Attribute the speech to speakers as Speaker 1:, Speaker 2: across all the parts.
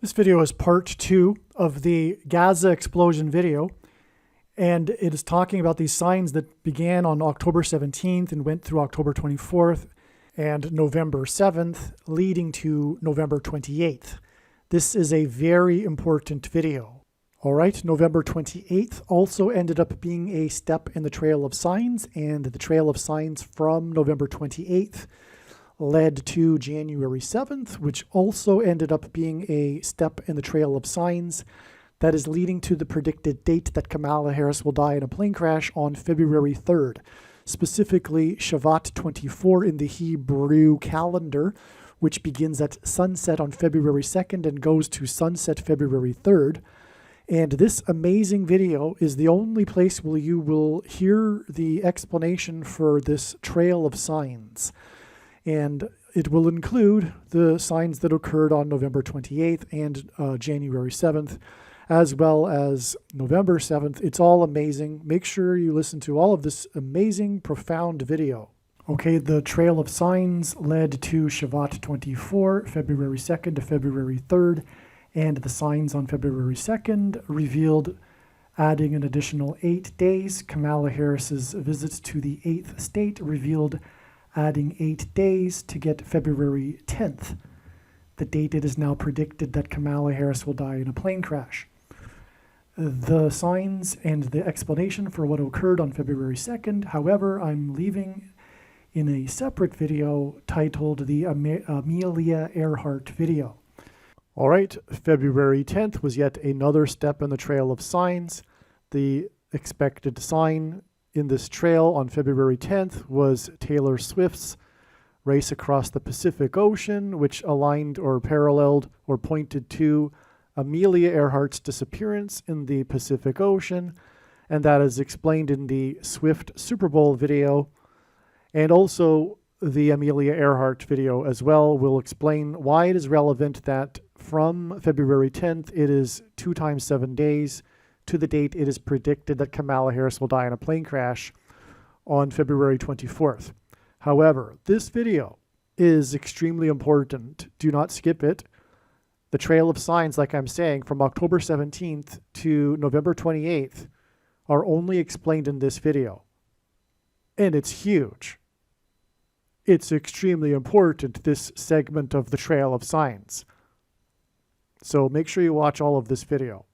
Speaker 1: This video is part 2 of the Gaza explosion video, and it is talking about these signs that began on October 17th and went through October 24th and November 7th, leading to November 28th. This is a very important video. All right, November 28th also ended up being a step in the trail of signs, and the trail of signs from November 28th led to January 7th, which also ended up being a step in the trail of signs that is leading to the predicted date that Kamala Harris will die in a plane crash on February 3rd, specifically Shavat 24 in the Hebrew calendar, which begins at sunset on February 2nd and goes to sunset February 3rd. And this amazing video is the only place where you will hear the explanation for this trail of signs. And it will include the signs that occurred on November 28th and January 7th, as well as November 7th. It's all amazing. Make sure you listen to all of this amazing, profound video. Okay, the trail of signs led to Shavat 24, February 2nd to February 3rd, and the signs on February 2nd revealed adding an additional 8 days. Kamala Harris's visits to the 8th state revealed adding 8 days to get February 10th, the date it is now predicted that Kamala Harris will die in a plane crash. The signs and the explanation for what occurred on February 2nd, however, I'm leaving in a separate video titled the Amelia Earhart video. All right, February 10th was yet another step in the trail of signs. The expected sign in this trail on February 10th was Taylor Swift's race across the Pacific Ocean, which aligned or paralleled or pointed to Amelia Earhart's disappearance in the Pacific Ocean, and that is explained in the Swift Super Bowl video, and also the Amelia Earhart video as well will explain why it is relevant that from February 10th it is 2 times 7 days to the date it is predicted that Kamala Harris will die in a plane crash on February 24th. However, this video is extremely important. Do not skip it. The trail of signs, like I'm saying, from October 17th to November 28th are only explained in this video. And it's huge. It's extremely important, this segment of the trail of signs. So make sure you watch all of this video.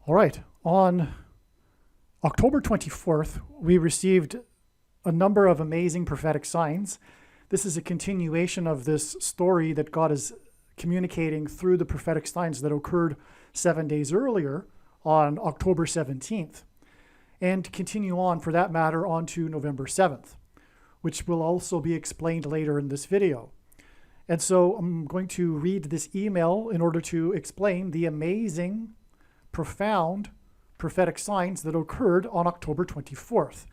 Speaker 1: All right. On October 24th, we received a number of amazing prophetic signs. This is a continuation of this story that God is communicating through the prophetic signs that occurred 7 days earlier on October 17th, and continue on, for that matter, on to November 7th, which will also be explained later in this video. And so I'm going to read this email in order to explain the amazing, profound prophetic signs that occurred on October 24th.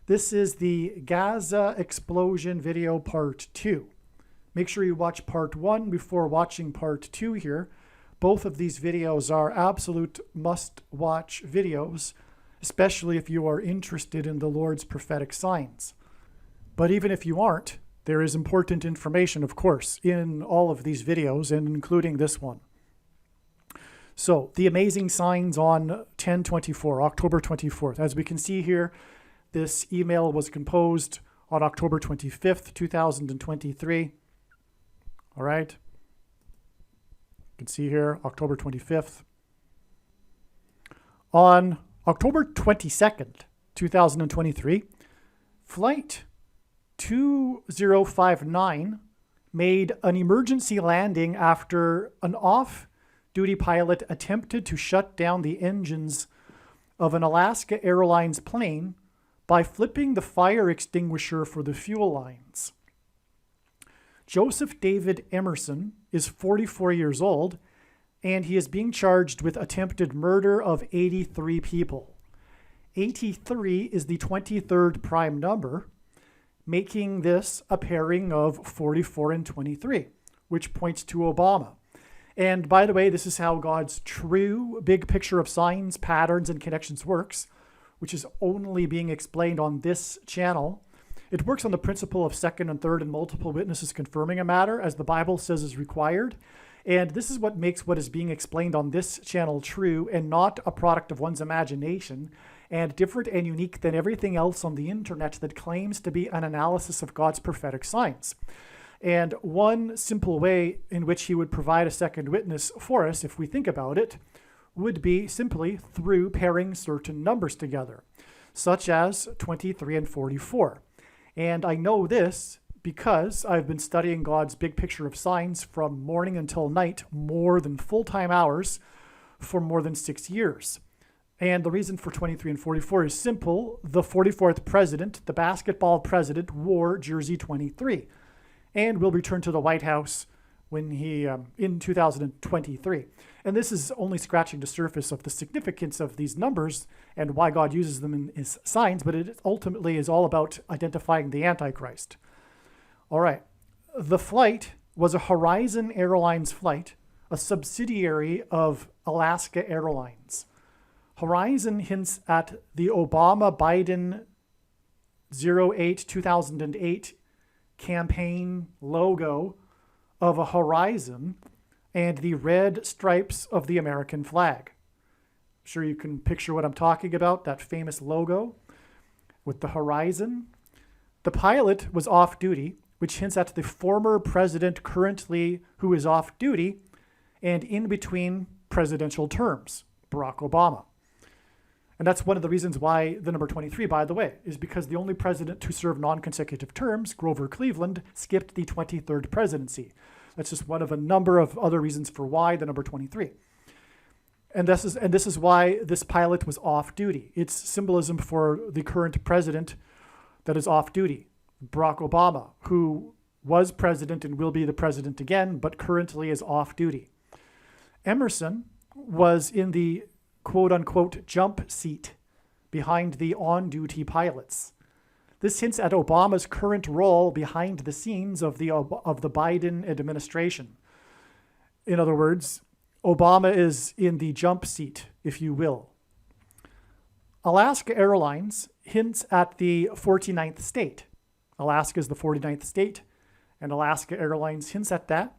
Speaker 1: This is the Gaza explosion video part 2. Make sure you watch part 1 before watching part 2 here. Both of these videos are absolute must-watch videos, especially if you are interested in the Lord's prophetic signs. But even if you aren't, there is important information, of course, in all of these videos, and including this one. So, the amazing signs on 10/24, October 24th. As we can see here, this email was composed on October 25th, 2023. All right. You can see here, October 25th. On October 22nd, 2023, Flight 2059 made an emergency landing after an off-duty pilot attempted to shut down the engines of an Alaska Airlines plane by flipping the fire extinguisher for the fuel lines. Joseph David Emerson is 44 years old, and he is being charged with attempted murder of 83 people. 83 is the 23rd prime number, making this a pairing of 44 and 23, which points to Obama. And by the way, this is how God's true big picture of signs, patterns, and connections works, which is only being explained on this channel. It works on the principle of second and third and multiple witnesses confirming a matter, as the Bible says is required. And this is what makes what is being explained on this channel true and not a product of one's imagination, and different and unique than everything else on the internet that claims to be an analysis of God's prophetic signs. And one simple way in which he would provide a second witness for us, if we think about it, would be simply through pairing certain numbers together, such as 23 and 44. And I know this because I've been studying God's big picture of signs from morning until night, more than full-time hours, for more than 6 years. And the reason for 23 and 44 is simple. The 44th president, the basketball president, wore jersey 23 and will return to the White House when he in 2023. And this is only scratching the surface of the significance of these numbers and why God uses them in his signs, but it ultimately is all about identifying the Antichrist. All right. The flight was a Horizon Airlines flight, a subsidiary of Alaska Airlines. Horizon hints at the Obama-Biden 08-2008 campaign logo of a horizon and the red stripes of the American flag. I'm sure you can picture what I'm talking about, that famous logo with the horizon. The pilot was off duty, which hints at the former president currently who is off duty and in between presidential terms, Barack Obama. And that's one of the reasons why the number 23, by the way, is because the only president to serve non-consecutive terms, Grover Cleveland, skipped the 23rd presidency. That's just one of a number of other reasons for why the number 23. And this is why this pilot was off duty. It's symbolism for the current president that is off duty, Barack Obama, who was president and will be the president again, but currently is off duty. Emerson was in the quote-unquote jump seat behind the on-duty pilots. This hints at Obama's current role behind the scenes of the Biden administration. In other words, Obama is in the jump seat, if you will. Alaska Airlines hints at the 49th state. Alaska is the 49th state, and Alaska Airlines hints at that,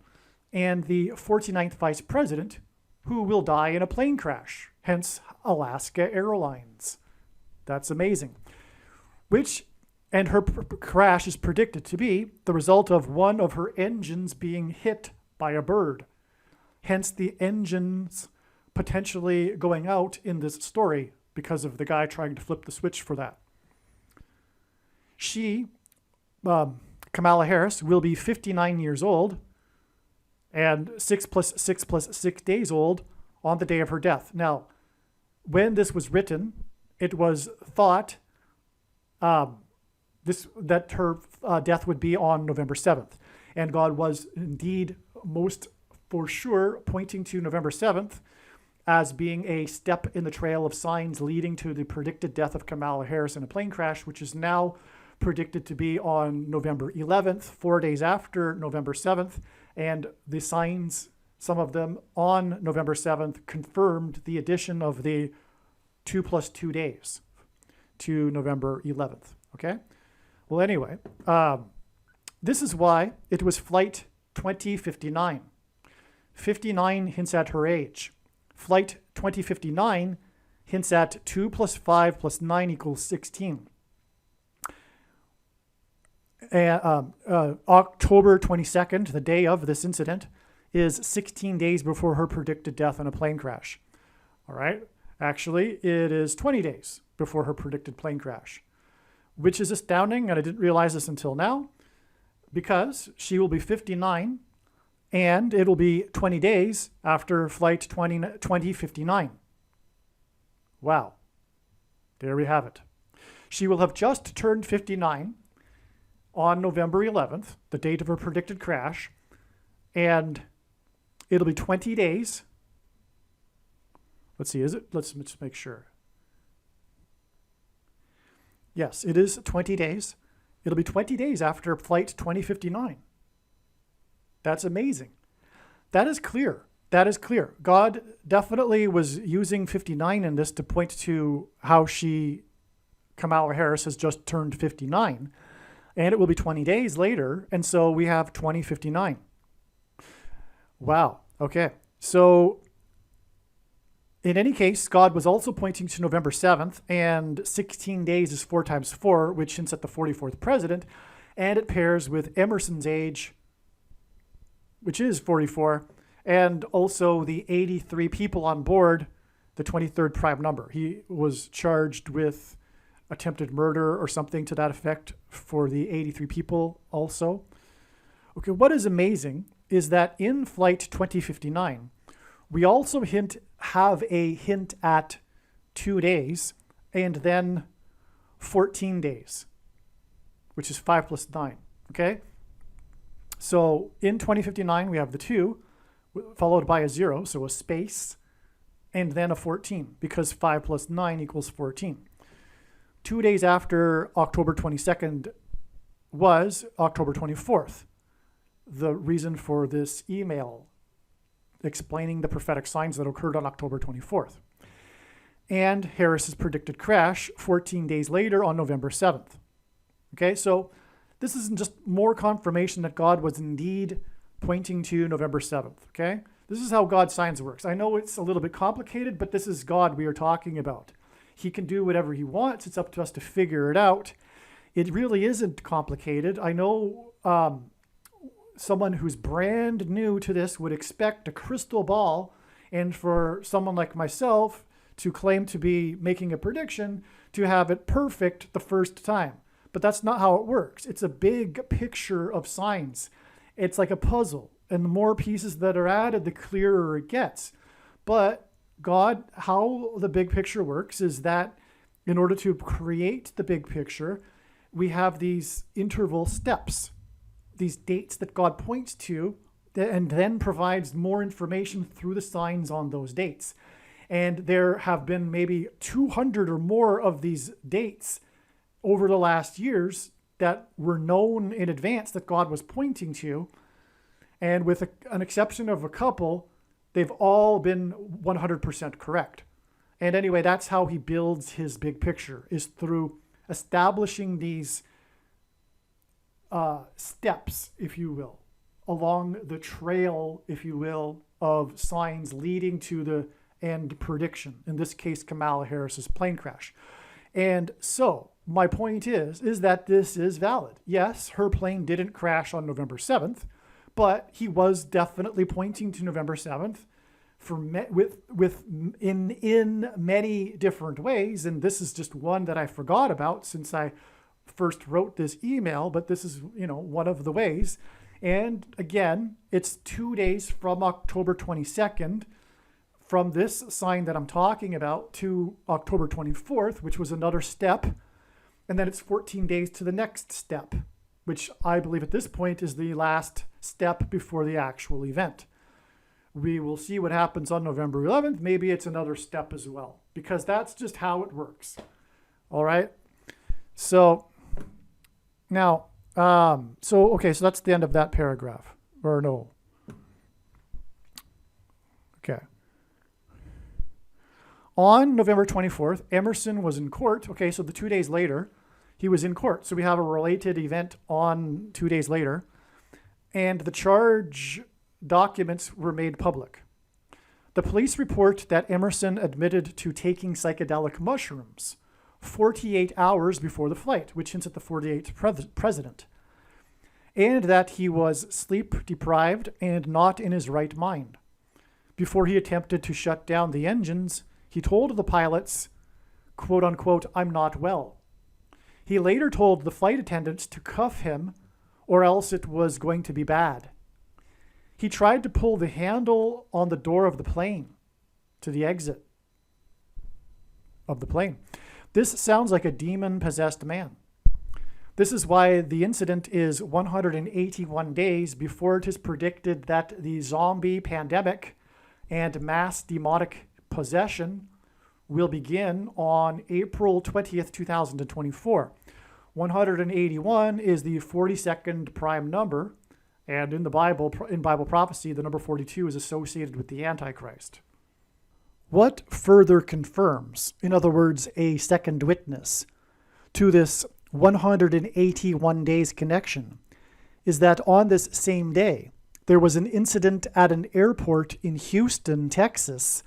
Speaker 1: and the 49th vice president, who will die in a plane crash, hence Alaska Airlines. That's amazing. And her crash is predicted to be the result of one of her engines being hit by a bird. Hence the engines potentially going out in this story because of the guy trying to flip the switch for that. She, Kamala Harris, will be 59 years old and 6 + 6 + 6 days old on the day of her death. Now, when this was written, it was thought that her death would be on November 7th. And God was indeed most for sure pointing to November 7th as being a step in the trail of signs leading to the predicted death of Kamala Harris in a plane crash, which is now predicted to be on November 11th, 4 days after November 7th. And the signs, some of them on November 7th, confirmed the addition of the 2 + 2 days to November 11th. Okay? Well, anyway, this is why it was flight 2059. 59 hints at her age. Flight 2059 hints at 2 + 5 + 9 = 16. October 22nd, the day of this incident, is 16 days before her predicted death in a plane crash. All right? Actually, it is 20 days before her predicted plane crash, which is astounding, and I didn't realize this until now, because she will be 59, and it'll be 20 days after flight 2059. Wow. There we have it. She will have just turned 59 on November 11th, the date of her predicted crash, and it'll be 20 days. Let's see, is it? Let's just make sure. Yes, it is 20 days. It'll be 20 days after flight 2059. That's amazing. That is clear. That is clear. God definitely was using 59 in this to point to how Kamala Harris, has just turned 59. And it will be 20 days later, and so we have 2059. Wow. Okay, so in any case, God was also pointing to November 7th, and 16 days is 4 times 4, which hints at the 44th president, and it pairs with Emerson's age, which is 44, and also the 83 people on board, the 23rd prime number. He was charged with attempted murder or something to that effect for the 83 people also. Okay, what is amazing is that in Flight 2059, we also have a hint at 2 days and then 14 days, which is 5 plus 9, okay? So in 2059, we have the 2, followed by a 0, so a space, and then a 14, because 5 plus 9 equals 14. 2 days after October 22nd was October 24th. The reason for this email explaining the prophetic signs that occurred on October 24th. And Harris's predicted crash 14 days later on November 7th. Okay, so this isn't just more confirmation that God was indeed pointing to November 7th, okay? This is how God's science works. I know it's a little bit complicated, but this is God we are talking about. He can do whatever he wants. It's up to us to figure it out. It really isn't complicated. I know someone who's brand new to this would expect a crystal ball, and for someone like myself to claim to be making a prediction to have it perfect the first time. But that's not how it works. It's a big picture of signs. It's like a puzzle, and the more pieces that are added, the clearer it gets. But God, how the big picture works is that in order to create the big picture, we have these interval steps, these dates that God points to, and then provides more information through the signs on those dates. And there have been maybe 200 or more of these dates over the last years that were known in advance that God was pointing to. And with an exception of a couple, they've all been 100% correct. And anyway, that's how he builds his big picture, is through establishing these steps, if you will, along the trail, if you will, of signs leading to the end prediction. In this case, Kamala Harris's plane crash. And so my point is that this is valid. Yes, her plane didn't crash on November 7th, but he was definitely pointing to November 7th in many different ways. And this is just one that I forgot about since I first wrote this email, but this is, one of the ways. And again, it's 2 days from October 22nd, from this sign that I'm talking about, to October 24th, which was another step. And then it's 14 days to the next step, which I believe at this point is the last step before the actual event. We will see what happens on November 11th. Maybe it's another step as well, because that's just how it works. All right. So now, so that's the end of that paragraph. Or no. Okay. On November 24th, Emerson was in court. Okay, so the 2 days later, he was in court. So we have a related event on 2 days later. And the charge documents were made public. The police report that Emerson admitted to taking psychedelic mushrooms 48 hours before the flight, which hints at the 48th president, and that he was sleep deprived and not in his right mind. Before he attempted to shut down the engines, he told the pilots, quote unquote, "I'm not well." He later told the flight attendants to cuff him or else it was going to be bad. He tried to pull the handle on the door of the plane to the exit of the plane. This sounds like a demon-possessed man. This is why the incident is 181 days before it is predicted that the zombie pandemic and mass demonic possession will begin on April 20th, 2024. 181 is the 42nd prime number, and in Bible prophecy, the number 42 is associated with the Antichrist. What further confirms, in other words, a second witness, to this 181 days connection is that on this same day, there was an incident at an airport in Houston, Texas,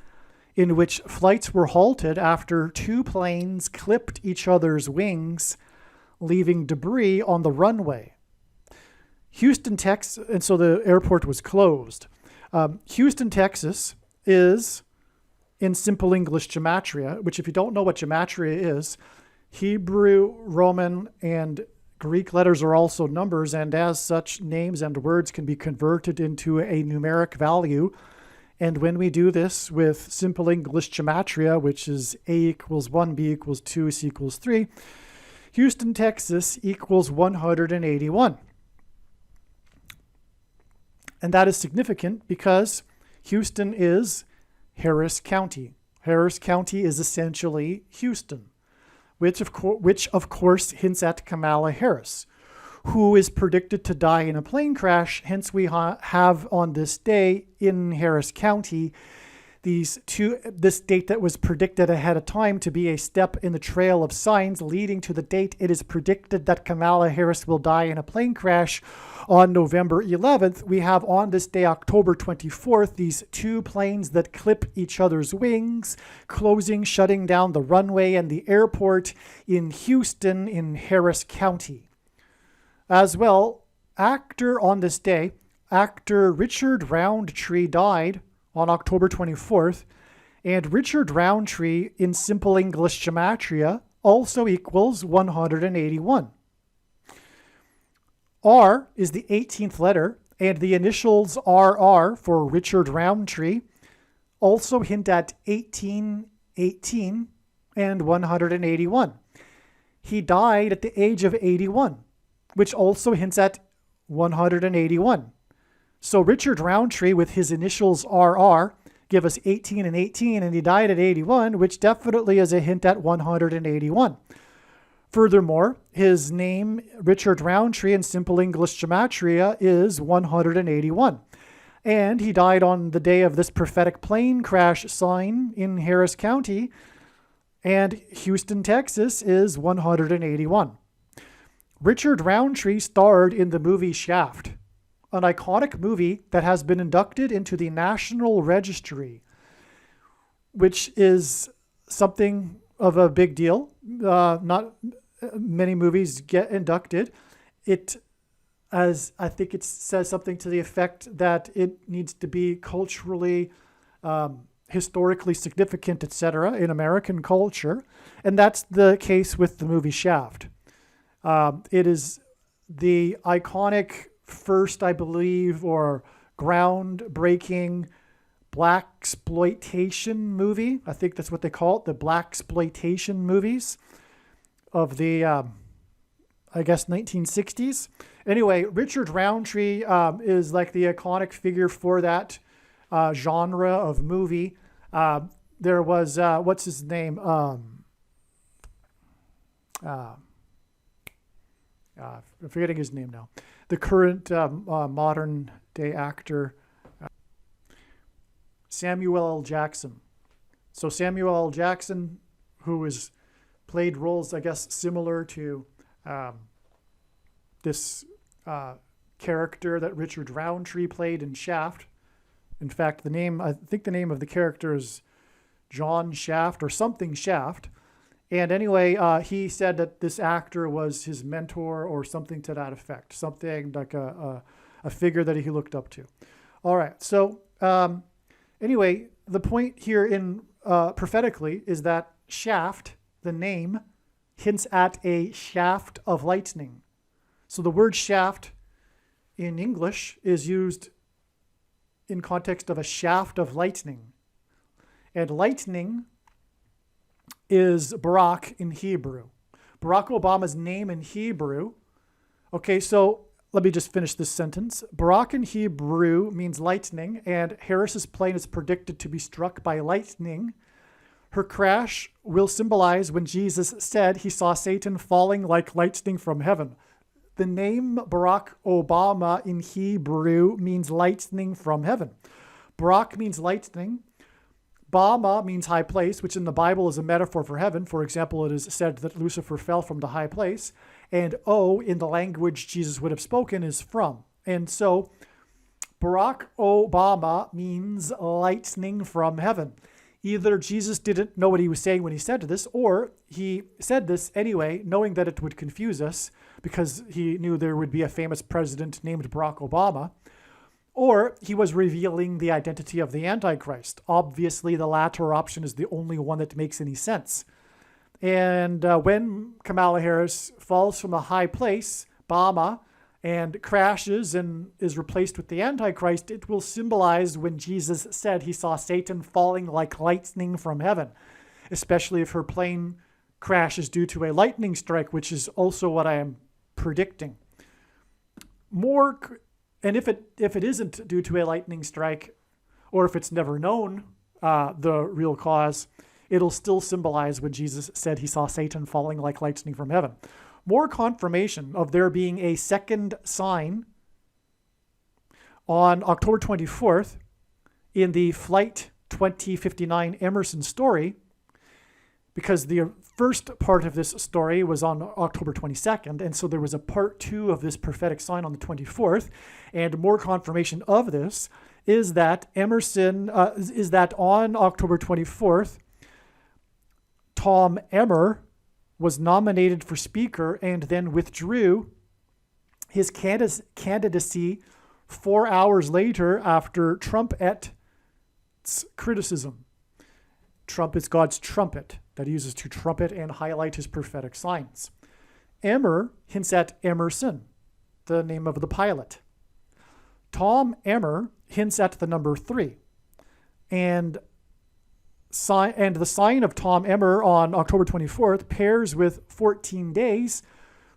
Speaker 1: in which flights were halted after two planes clipped each other's wings, leaving debris on the runway. Houston, Texas, and so the airport was closed. Houston, Texas is in Simple English gematria, which if you don't know what gematria is, Hebrew, Roman, and Greek letters are also numbers, and as such, names and words can be converted into a numeric value. And when we do this with Simple English gematria, which is A equals 1, B equals 2, C equals 3, Houston, Texas equals 181. And that is significant because Houston is Harris County. Harris County is essentially Houston, which of course hints at Kamala Harris, who is predicted to die in a plane crash. Hence, we have on this day in Harris County this date that was predicted ahead of time to be a step in the trail of signs leading to the date it is predicted that Kamala Harris will die in a plane crash on November 11th. We have on this day, October 24th, these two planes that clip each other's wings, shutting down the runway and the airport in Houston in Harris County. As well, on this day, actor Richard Roundtree died on October 24th, and Richard Roundtree in Simple English gematria also equals 181. R is the 18th letter, and the initials RR for Richard Roundtree also hint at 1818 and 181. He died at the age of 81, which also hints at 181. So Richard Roundtree with his initials RR give us 18 and 18, and he died at 81, which definitely is a hint at 181. Furthermore, his name, Richard Roundtree in Simple English gematria, is 181. And he died on the day of this prophetic plane crash sign in Harris County, and Houston, Texas is 181. Richard Roundtree starred in the movie Shaft, an iconic movie that has been inducted into the National Registry, which is something of a big deal. Not many movies get inducted. I think it says something to the effect that it needs to be culturally, historically significant, etc., in American culture. And that's the case with the movie Shaft. It is the iconic first, I believe, or groundbreaking blaxploitation movie. I think that's what they call it, the blaxploitation movies of the, 1960s. Anyway, Richard Roundtree is like the iconic figure for that genre of movie. There was, what's his name? I'm forgetting his name now. The current modern day actor, Samuel L. Jackson. So Samuel L. Jackson, who has played roles, I guess, similar to this character that Richard Roundtree played in Shaft. In fact, I think the name of the character is John Shaft or something Shaft. And anyway, he said that this actor was his mentor or something to that effect, something like a figure that he looked up to. All right. So anyway, the point here in prophetically is that Shaft, the name, hints at a shaft of lightning. So the word shaft in English is used in context of a shaft of lightning. And lightning is Barak in Hebrew. Barack Obama's name in Hebrew. Okay, so let me just finish this sentence. Barak in Hebrew means lightning, and Harris's plane is predicted to be struck by lightning. Her crash will symbolize when Jesus said he saw Satan falling like lightning from heaven. The name Barack Obama in Hebrew means lightning from heaven. Barak means lightning. Bama means high place, which in the Bible is a metaphor for heaven. For example, it is said that Lucifer fell from the high place. And O, in the language Jesus would have spoken, is from. And so Barack Obama means lightning from heaven. Either Jesus didn't know what he was saying when he said this, or he said this anyway, knowing that it would confuse us because he knew there would be a famous president named Barack Obama, or he was revealing the identity of the Antichrist. Obviously, the latter option is the only one that makes any sense. And when Kamala Harris falls from a high place, Obama, and crashes and is replaced with the Antichrist, it will symbolize when Jesus said he saw Satan falling like lightning from heaven, especially if her plane crashes due to a lightning strike, which is also what I am predicting. And if it isn't due to a lightning strike, or if it's never known the real cause, it'll still symbolize when Jesus said he saw Satan falling like lightning from heaven. More confirmation of there being a second sign on October 24th in the Flight 2059 Emerson story, because the first part of this story was on October 22nd, and so there was a part 2 of this prophetic sign on the 24th, and more confirmation of this is that on October 24th, Tom Emmer was nominated for Speaker and then withdrew his candidacy 4 hours later after Trumpet's criticism. Trump is God's trumpet that he uses to trumpet and highlight his prophetic signs. Emmer hints at Emerson, the name of the pilot. Tom Emmer hints at the number 3. And the sign of Tom Emmer on October 24th pairs with 14 days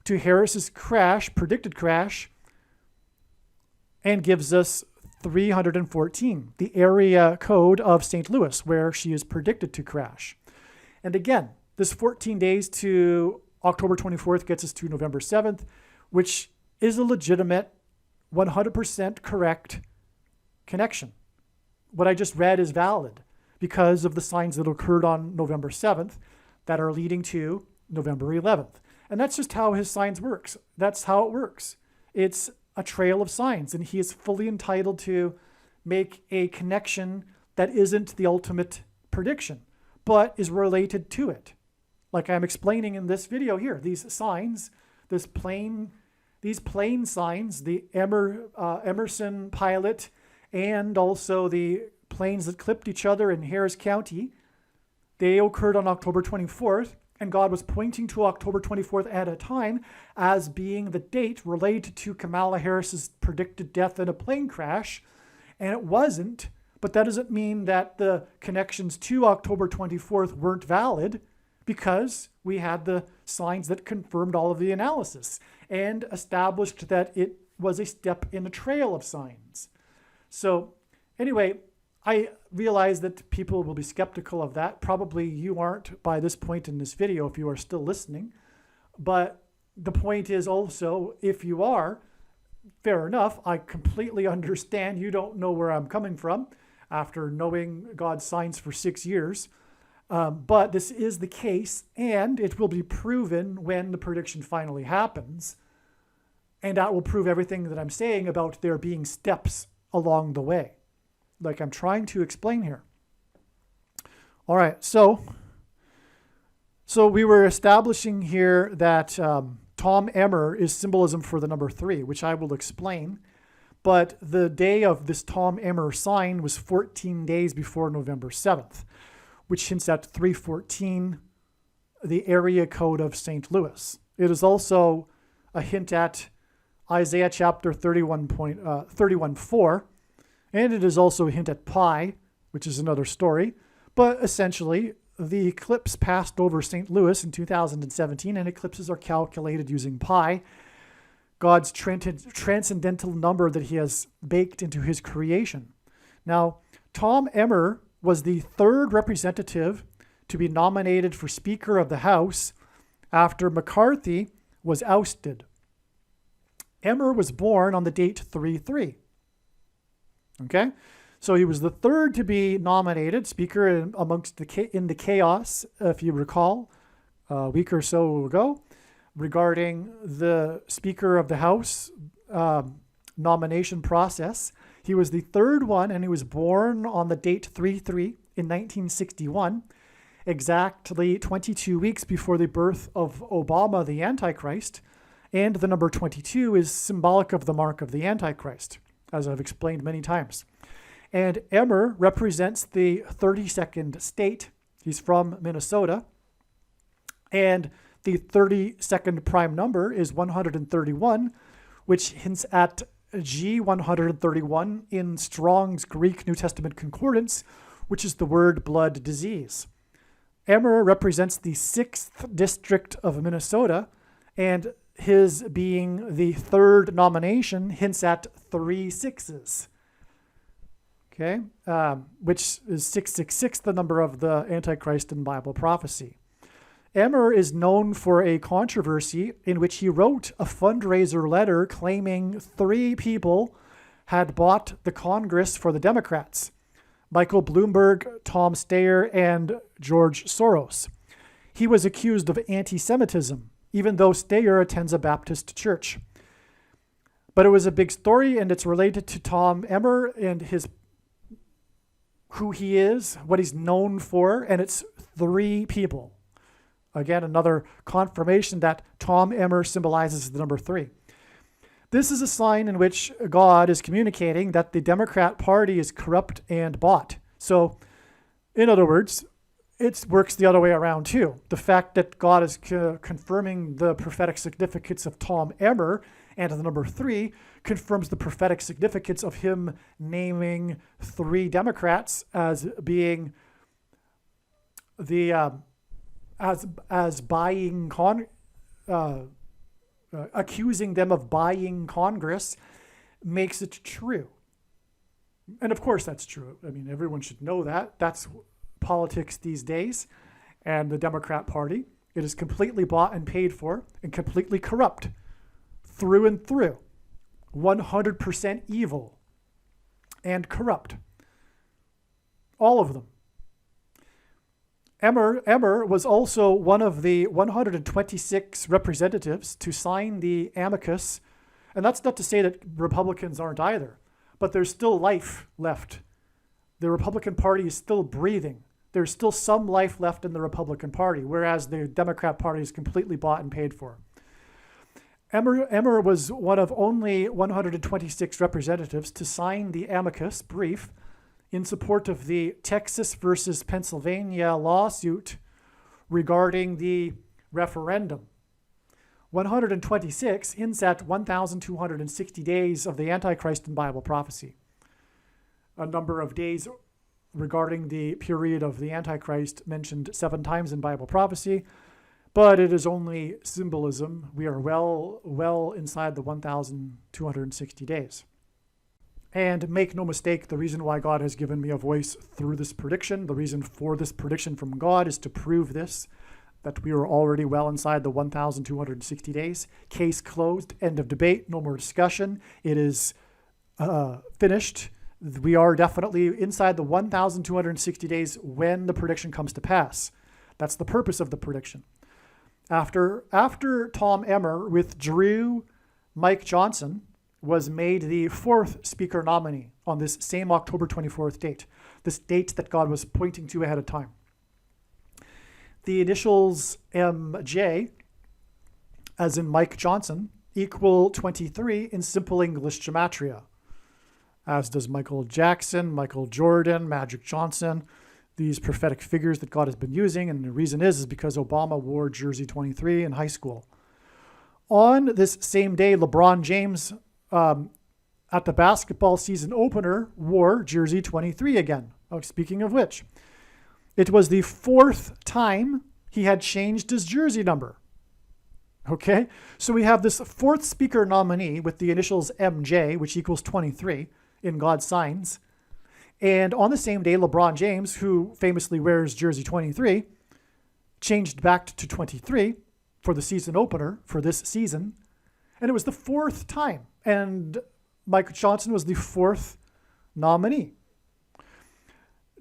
Speaker 1: to Harris's predicted crash, and gives us 314, the area code of St. Louis, where she is predicted to crash. And again, this 14 days to October 24th gets us to November 7th, which is a legitimate, 100% correct connection. What I just read is valid because of the signs that occurred on November 7th that are leading to November 11th. And that's just how his signs works. That's how it works. It's a trail of signs, and he is fully entitled to make a connection that isn't the ultimate prediction, but is related to it. Like I'm explaining in this video here, these signs, these plane signs, the Emerson pilot, and also the planes that clipped each other in Harris County, they occurred on October 24th, and God was pointing to October 24th at a time as being the date related to Kamala Harris's predicted death in a plane crash, and it wasn't, but that doesn't mean that the connections to October 24th weren't valid, because we had the signs that confirmed all of the analysis and established that it was a step in a trail of signs. So anyway, I realize that people will be skeptical of that. Probably you aren't by this point in this video if you are still listening. But the point is also, if you are, fair enough. I completely understand you don't know where I'm coming from after knowing God's signs for 6 years. But this is the case, and it will be proven when the prediction finally happens. And that will prove everything that I'm saying about there being steps along the way, like I'm trying to explain here. All right, so we were establishing here that Tom Emmer is symbolism for the number 3, which I will explain. But the day of this Tom Emmer sign was 14 days before November 7th, which hints at 314, the area code of St. Louis. It is also a hint at Isaiah chapter 31:4, and it is also a hint at pi, which is another story. But essentially, the eclipse passed over St. Louis in 2017, and eclipses are calculated using pi, God's transcendental number that he has baked into his creation. Now, Tom Emmer was the third representative to be nominated for Speaker of the House after McCarthy was ousted. Emmer was born on the date 3/3. Okay, so he was the third to be nominated Speaker in the chaos, if you recall, a week or so ago, regarding the Speaker of the House nomination process. He was the third one, and he was born on the date 3/3 in 1961, exactly 22 weeks before the birth of Obama, the Antichrist. And the number 22 is symbolic of the mark of the Antichrist, as I've explained many times. And Emmer represents the 32nd state. He's from Minnesota. And the 32nd prime number is 131, which hints at G131 in Strong's Greek New Testament Concordance, which is the word blood disease. Emmer represents the 6th district of Minnesota, and his being the third nomination hints at 3 sixes. Okay, which is 666, the number of the Antichrist in Bible prophecy. Emmer is known for a controversy in which he wrote a fundraiser letter claiming 3 people had bought the Congress for the Democrats: Michael Bloomberg, Tom Steyer, and George Soros. He was accused of anti-Semitism, even though Steyer attends a Baptist church. But it was a big story, and it's related to Tom Emmer and who he is, what he's known for, and it's 3 people. Again, another confirmation that Tom Emmer symbolizes the number 3. This is a sign in which God is communicating that the Democrat Party is corrupt and bought. So, in other words, it works the other way around too. The fact that God is confirming the prophetic significance of Tom Emmer and the number 3 confirms the prophetic significance of him naming 3 Democrats as being the as buying accusing them of buying Congress makes it true. And of course that's true. I mean, everyone should know that. That's politics these days. And the Democrat Party, it is completely bought and paid for and completely corrupt through and through. 100% evil and corrupt. All of them. Emmer was also one of the 126 representatives to sign the amicus. And that's not to say that Republicans aren't either, but there's still life left. The Republican Party is still breathing. There's still some life left in the Republican Party, whereas the Democrat Party is completely bought and paid for. Emmer was one of only 126 representatives to sign the amicus brief in support of the Texas versus Pennsylvania lawsuit regarding the referendum. 126 hints at 1,260 days of the Antichrist in Bible prophecy. A number of days regarding the period of the Antichrist mentioned 7 times in Bible prophecy, but it is only symbolism. We are well inside the 1,260 days. And make no mistake, the reason why God has given me a voice through this prediction, the reason for this prediction from God is to prove this, that we are already well inside the 1,260 days. Case closed, end of debate, no more discussion. It is finished. We are definitely inside the 1,260 days when the prediction comes to pass. That's the purpose of the prediction. After Tom Emmer withdrew, Mike Johnson was made the 4th speaker nominee on this same October 24th date, this date that God was pointing to ahead of time. The initials MJ, as in Mike Johnson, equal 23 in simple English gematria, as does Michael Jackson, Michael Jordan, Magic Johnson, these prophetic figures that God has been using. And the reason is because Obama wore jersey 23 in high school. On this same day, LeBron James, at the basketball season opener, wore jersey 23 again. Oh, speaking of which, it was the 4th time he had changed his jersey number. Okay, so we have this 4th speaker nominee with the initials MJ, which equals 23 in God's signs. And on the same day, LeBron James, who famously wears jersey 23, changed back to 23 for the season opener for this season. And it was the 4th time. And Michael Johnson was the 4th nominee.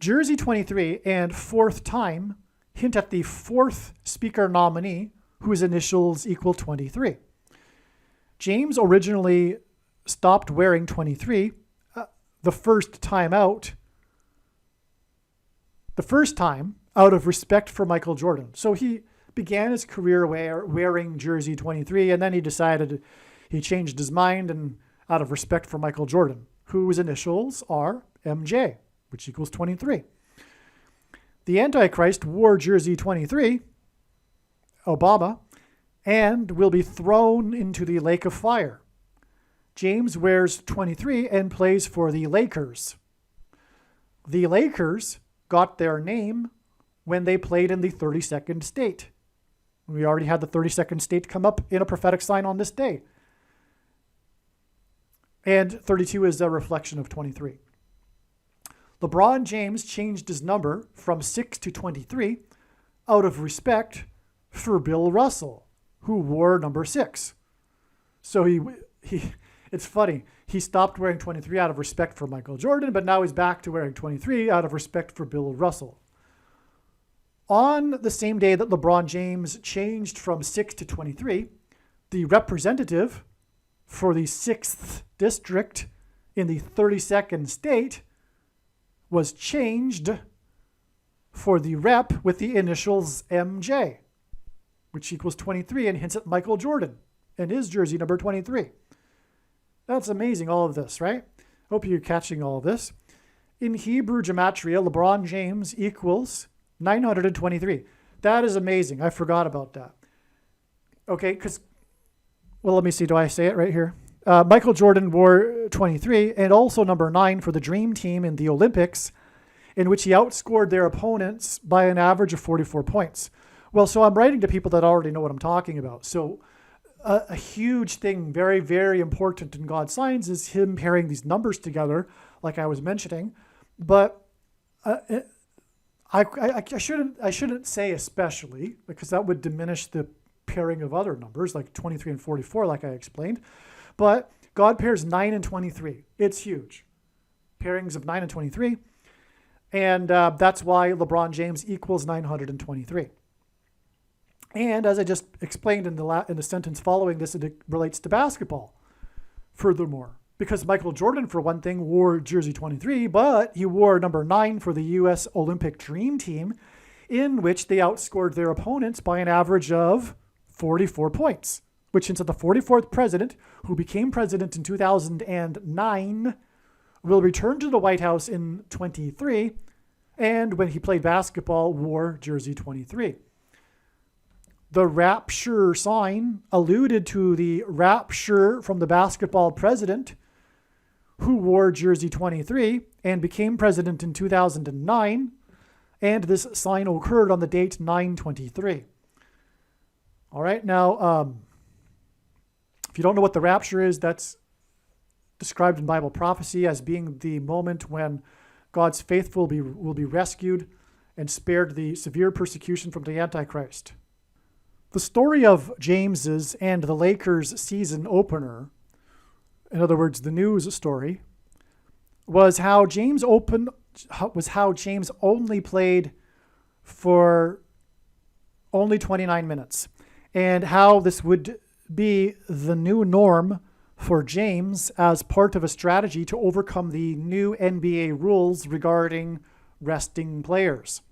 Speaker 1: Jersey 23 and 4th time hint at the 4th speaker nominee whose initials equal 23. James originally stopped wearing 23 the first time out of respect for Michael Jordan. So he began his career wearing jersey 23, and then he changed his mind and out of respect for Michael Jordan, whose initials are MJ, which equals 23. The Antichrist wore jersey 23, Obama, and will be thrown into the lake of fire. James wears 23 and plays for the Lakers. The Lakers got their name when they played in the 32nd state. We already had the 32nd state come up in a prophetic sign on this day. And 32 is a reflection of 23. LeBron James changed his number from 6 to 23 out of respect for Bill Russell, who wore number 6. So it's funny. He stopped wearing 23 out of respect for Michael Jordan, but now he's back to wearing 23 out of respect for Bill Russell. On the same day that LeBron James changed from 6 to 23, the representative for the 6th district in the 32nd state was changed for the rep with the initials MJ, which equals 23 and hints at Michael Jordan and his jersey number 23. That's amazing, all of this, right? Hope you're catching all of this. In Hebrew gematria, LeBron James equals 923. That is amazing. I forgot about that. Okay, let me see. Do I say it right here? Michael Jordan wore 23 and also number 9 for the Dream Team in the Olympics, in which he outscored their opponents by an average of 44 points. Well, so I'm writing to people that already know what I'm talking about. So a huge thing, very, very important in God's signs is him pairing these numbers together, like I was mentioning. But I shouldn't say especially, because that would diminish the pairing of other numbers like 23 and 44, like I explained. But God pairs 9 and 23. It's huge. Pairings of 9 and 23. And that's why LeBron James equals 923. And as I just explained in the sentence following this, it relates to basketball. Furthermore, because Michael Jordan, for one thing, wore jersey 23, but he wore number 9 for the U.S. Olympic Dream Team, in which they outscored their opponents by an average of 44 points, which hints at the 44th president, who became president in 2009, will return to the White House in 23, and when he played basketball, wore jersey 23. The rapture sign alluded to the rapture from the basketball president, who wore jersey 23 and became president in 2009, and this sign occurred on the date 9/23. All right, now, if you don't know what the rapture is, that's described in Bible prophecy as being the moment when God's faithful will be rescued and spared the severe persecution from the Antichrist. The story of James's and the Lakers season opener, in other words, the news story, was how James only played for only 29 minutes, and how this would be the new norm for James as part of a strategy to overcome the new NBA rules regarding resting players.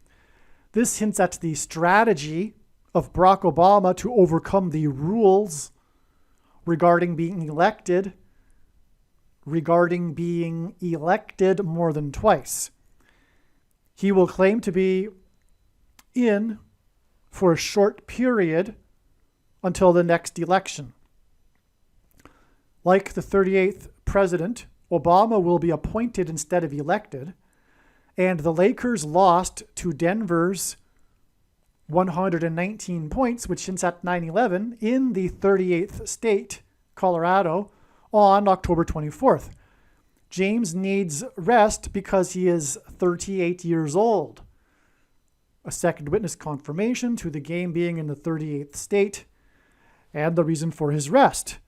Speaker 1: This hints at the strategy of Barack Obama to overcome the rules regarding being elected more than twice. He will claim to be in for a short period until the next election. Like the 38th president, Obama will be appointed instead of elected, and the Lakers lost to Denver's 119 points, which hints at 9/11 in the 38th state, Colorado, on October 24th. James needs rest because he is 38 years old. A second witness confirmation to the game being in the 38th state and the reason for his rest.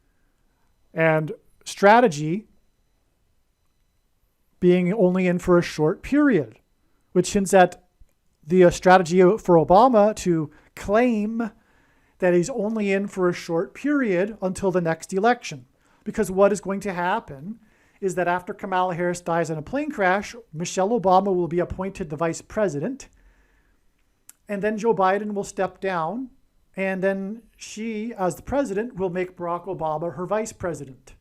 Speaker 1: And strategy being only in for a short period, which hints at the strategy for Obama to claim that he's only in for a short period until the next election. Because what is going to happen is that after Kamala Harris dies in a plane crash, Michelle Obama will be appointed the vice president. And then Joe Biden will step down. And then she, as the president, will make Barack Obama her vice president.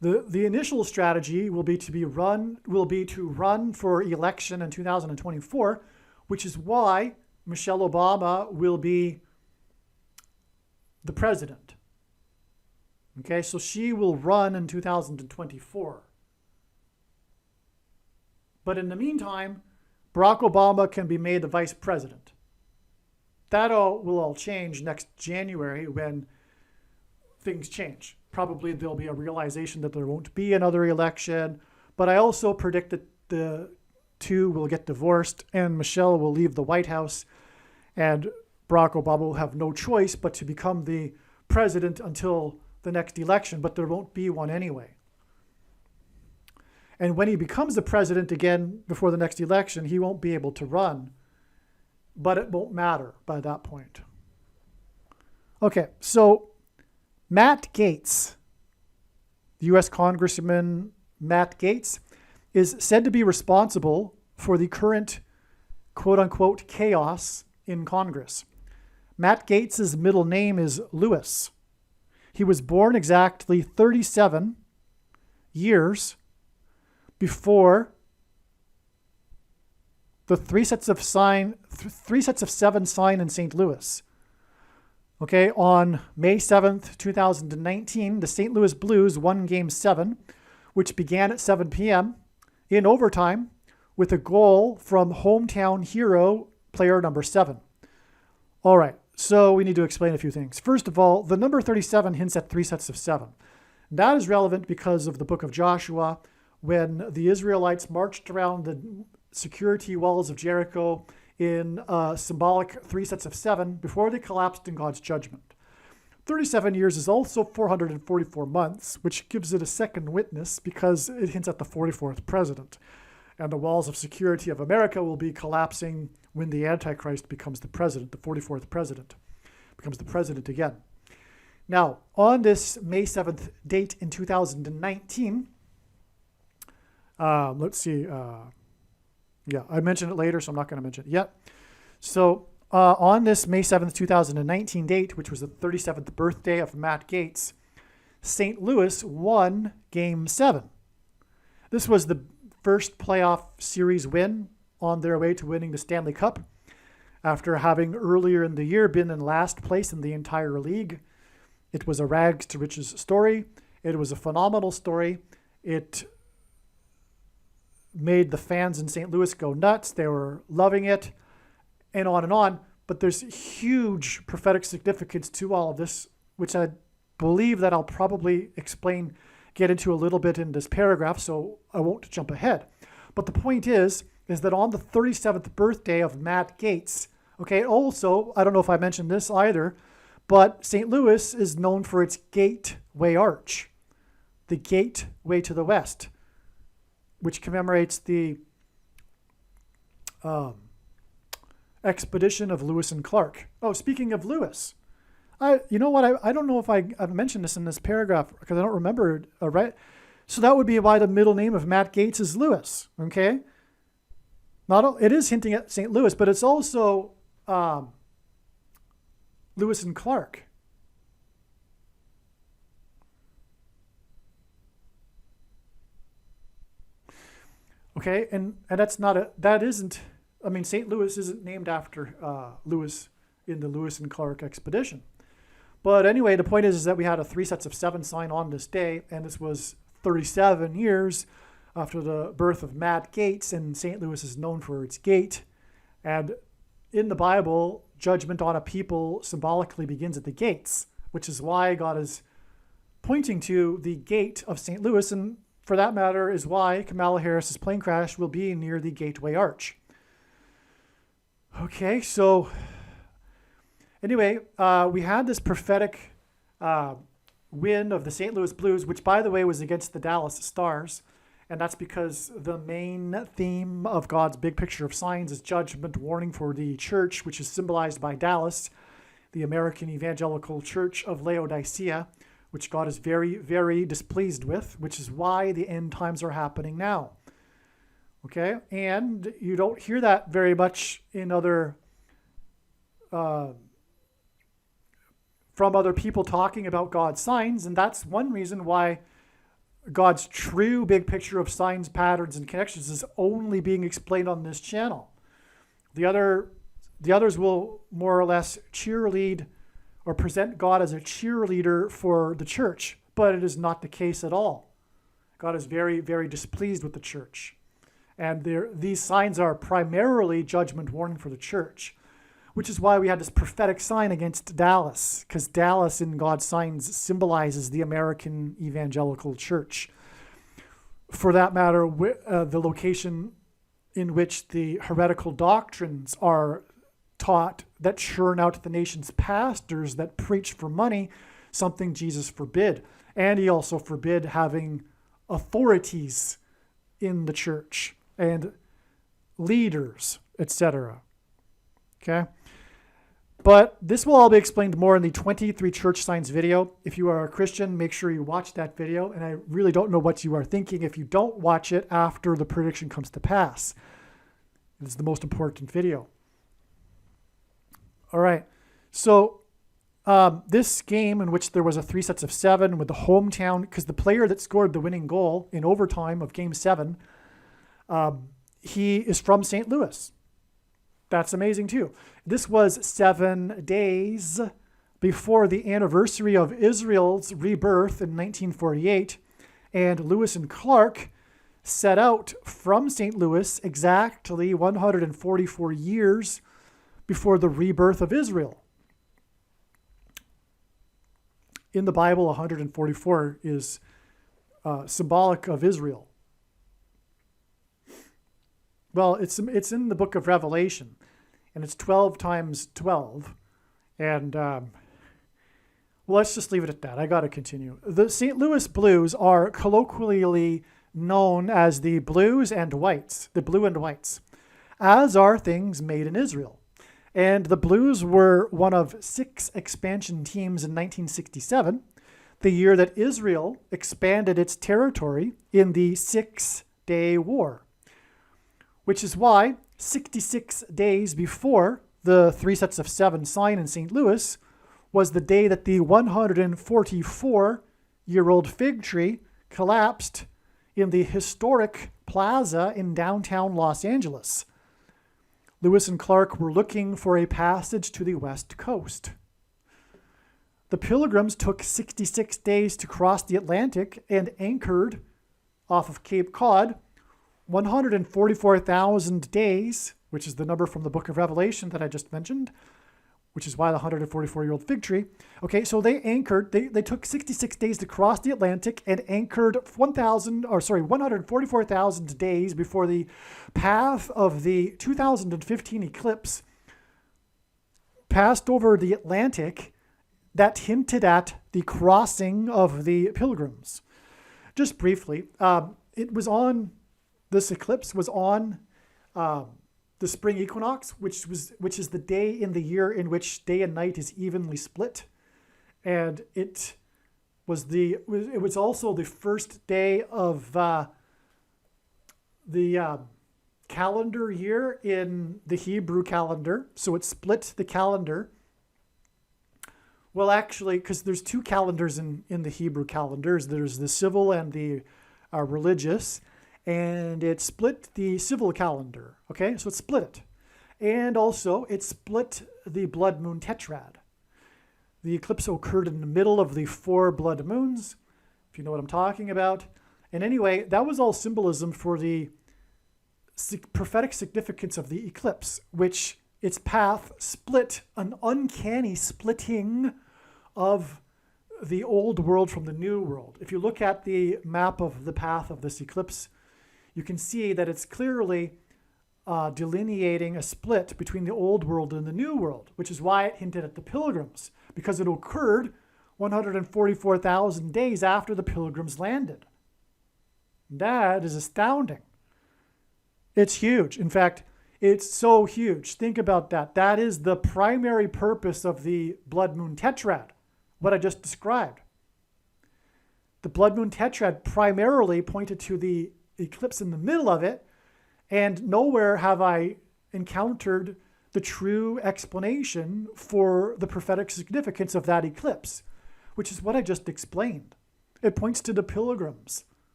Speaker 1: The initial strategy will be to run for election in 2024, which is why Michelle Obama will be the president. Okay, so she will run in 2024. But in the meantime, Barack Obama can be made the vice president. That will all change next January when things change. Probably there'll be a realization that there won't be another election, but I also predict that the two will get divorced and Michelle will leave the White House and Barack Obama will have no choice but to become the president until the next election, but there won't be one anyway. And when he becomes the president again before the next election, he won't be able to run, but it won't matter by that point. Okay, so Matt Gaetz, the U.S. Congressman Matt Gaetz, is said to be responsible for the current quote-unquote chaos in Congress. Matt Gaetz's middle name is Lewis. He was born exactly 37 years before the three sets of seven sign in St. Louis. Okay, on May 7th, 2019, the St. Louis Blues won Game 7, which began at 7 p.m. in overtime with a goal from hometown hero player number 7. All right, so we need to explain a few things. First of all, the number 37 hints at 3 sets of 7. That is relevant because of the book of Joshua, when the Israelites marched around the security walls of Jericho in symbolic 3 sets of 7 before they collapsed in God's judgment. 37 years is also 444 months, which gives it a second witness because it hints at the 44th president. And the walls of security of America will be collapsing when the Antichrist becomes the president, the 44th president, becomes the president again. Now, on this May 7th date in 2019, let's see. Yeah, I mentioned it later, so I'm not going to mention it yet. So on this May 7th, 2019 date, which was the 37th birthday of Matt Gaetz, St. Louis won Game 7. This was the first playoff series win on their way to winning the Stanley Cup after having earlier in the year been in last place in the entire league. It was a rags to riches story. It was a phenomenal story. It made the fans in St. Louis go nuts. They were loving it, and on and on. But there's huge prophetic significance to all of this, which I believe that I'll probably get into a little bit in this paragraph, so I won't jump ahead. But the point is that on the 37th birthday of Matt Gaetz, okay, also, I don't know if I mentioned this either, but St. Louis is known for its Gateway Arch, the gateway to the west, which commemorates the expedition of Lewis and Clark. Oh, speaking of Lewis, you know what? I don't know if I've mentioned this in this paragraph because I don't remember it, right? So that would be why the middle name of Matt Gaetz is Lewis, okay? It is hinting at St. Louis, but it's also Lewis and Clark. Okay, and St. Louis isn't named after Lewis in the Lewis and Clark expedition. But anyway, the point is that we had a 3 sets of 7 sign on this day, and this was 37 years after the birth of Matt Gaetz, and St. Louis is known for its gate. And in the Bible, judgment on a people symbolically begins at the gates, which is why God is pointing to the gate of St. Louis, and for that matter is why Kamala Harris's plane crash will be near the Gateway Arch. Okay, so anyway, we had this prophetic win of the St. Louis Blues, which, by the way, was against the Dallas Stars. And that's because the main theme of God's big picture of signs is judgment warning for the church, which is symbolized by Dallas, the American Evangelical Church of Laodicea, which God is very, very displeased with, which is why the end times are happening now. Okay? And you don't hear that very much in other, from other people talking about God's signs, and that's one reason why God's true big picture of signs, patterns, and connections is only being explained on this channel. The others will more or less cheerlead or present God as a cheerleader for the church, but it is not the case at all. God is very, very displeased with the church. And these signs are primarily judgment warning for the church, which is why we had this prophetic sign against Dallas, because Dallas in God's signs symbolizes the American evangelical church. For that matter, the location in which the heretical doctrines are taught that churn out the nation's pastors that preach for money, something Jesus forbid. And he also forbid having authorities in the church and leaders, etc. Okay? But this will all be explained more in the 23 church signs video. If you are a Christian, make sure you watch that video. And I really don't know what you are thinking if you don't watch it after the prediction comes to pass. It's the most important video. All right. So this game in which there was a 3 sets of 7 with the hometown, because the player that scored the winning goal in overtime of Game 7, he is from St. Louis. That's amazing too. This was 7 days before the anniversary of Israel's rebirth in 1948, and Lewis and Clark set out from St. Louis exactly 144 years before the rebirth of Israel. In the Bible, 144 is symbolic of Israel. Well, it's in the book of Revelation, and it's 12 times 12. And, well, let's just leave it at that. I got to continue. The St. Louis Blues are colloquially known as the Blues and Whites, the Blue and Whites, as are things made in Israel. And the Blues were one of 6 expansion teams in 1967, the year that Israel expanded its territory in the 6-Day War. Which is why 66 days before the 3 sets of 7 sign in St. Louis was the day that the 144-year-old fig tree collapsed in the historic plaza in downtown Los Angeles. Lewis and Clark were looking for a passage to the West Coast. The Pilgrims took 66 days to cross the Atlantic and anchored off of Cape Cod. 144,000 days, which is the number from the book of Revelation that I just mentioned, which is why the 144-year-old fig tree. Okay, so they anchored, they took 66 days to cross the Atlantic and anchored 144,000 days before the path of the 2015 eclipse passed over the Atlantic that hinted at the crossing of the Pilgrims. Just briefly, this eclipse was on the spring equinox, which is the day in the year in which day and night is evenly split, and it was also the first day of the calendar year in the Hebrew calendar. So it split the calendar. Well, actually, because there's 2 calendars in the Hebrew calendars. There's the civil and the religious. And it split the civil calendar, okay? So it split it. And also, it split the blood moon tetrad. The eclipse occurred in the middle of the 4 blood moons, if you know what I'm talking about. And anyway, that was all symbolism for the prophetic significance of the eclipse, which its path split, an uncanny splitting of the old world from the new world. If you look at the map of the path of this eclipse, you can see that it's clearly delineating a split between the old world and the new world, which is why it hinted at the Pilgrims, because it occurred 144,000 days after the Pilgrims landed. That is astounding. It's huge. In fact, it's so huge. Think about that. That is the primary purpose of the blood moon tetrad, what I just described. The blood moon tetrad primarily pointed to the eclipse in the middle of it, and nowhere have I encountered the true explanation for the prophetic significance of that eclipse, which is what I just explained. It points to the pilgrims,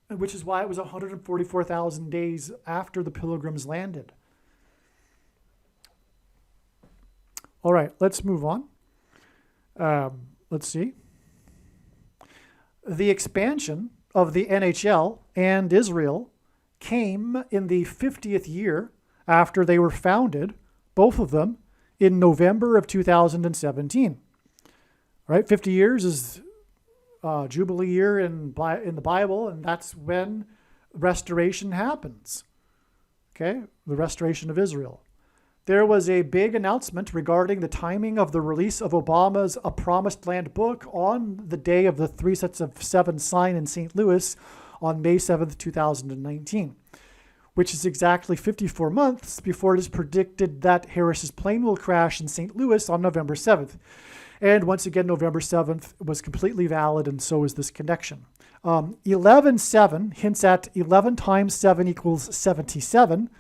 Speaker 1: which is why it was 144,000 days after the pilgrims landed. All right, let's move on. Let's see. The expansion of the NHL and Israel came in the 50th year after they were founded, both of them, in November of 2017. Right, 50 years is Jubilee year in the Bible, and that's when restoration happens. Okay, the restoration of Israel. There was a big announcement regarding the timing of the release of Obama's A Promised Land book on the day of the 3 sets of 7 sign in St. Louis on May 7th, 2019, which is exactly 54 months before it is predicted that Harris's plane will crash in St. Louis on November 7th. And once again, November 7th was completely valid, and so is this connection. 11-7 hints at 11 times 7 equals 77,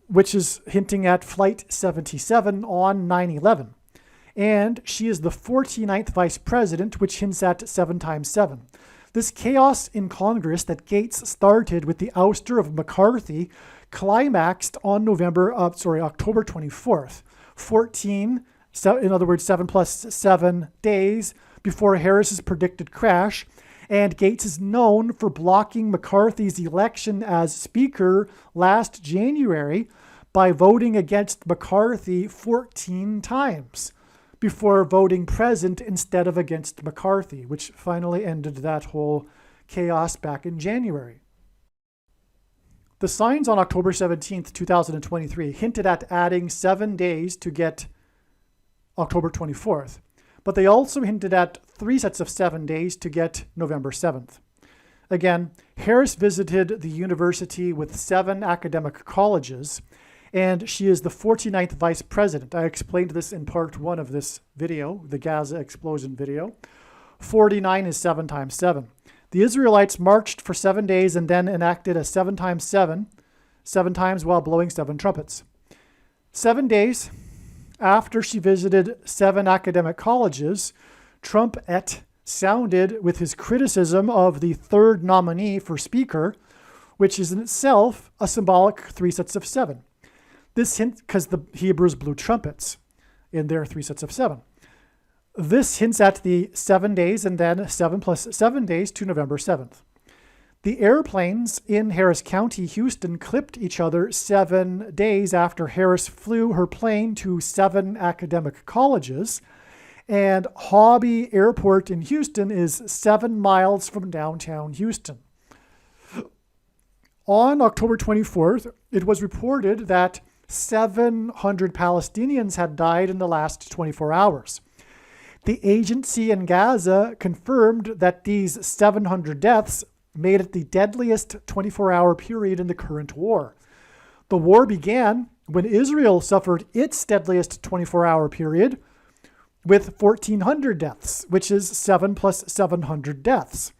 Speaker 1: which is hinting at Flight 77 on 9/11. And she is the 49th vice president, which hints at 7 times 7. This chaos in Congress that Gates started with the ouster of McCarthy climaxed on October 24th, 14, in other words, 7 plus 7 days before Harris's predicted crash. And Gates is known for blocking McCarthy's election as Speaker last January by voting against McCarthy 14 times before voting present instead of against McCarthy, which finally ended that whole chaos back in January. The signs on October 17th, 2023 hinted at adding 7 days to get October 24th. But they also hinted at 3 sets of 7 days to get November 7th. Again, Harris visited the university with 7 academic colleges, and she is the 49th vice president. I explained this in part 1 of this video, the Gaza explosion video. 49 is 7 times 7. The Israelites marched for 7 days and then enacted a 7 times 7, 7 times while blowing 7 trumpets. 7 days after she visited 7 academic colleges, Trump sounded with his criticism of the 3rd nominee for Speaker, which is in itself a symbolic 3 sets of 7. This hint, because the Hebrews blew trumpets in their 3 sets of 7. This hints at the 7 days and then 7 plus 7 days to November 7th. The airplanes in Harris County, Houston, clipped each other 7 days after Harris flew her plane to 7 academic colleges, and Hobby Airport in Houston is 7 miles from downtown Houston. On October 24th, it was reported that 700 Palestinians had died in the last 24 hours. The agency in Gaza confirmed that these 700 deaths made it the deadliest 24-hour period in the current war. The war began when Israel suffered its deadliest 24-hour period with 1,400 deaths, which is 7 plus 700 deaths.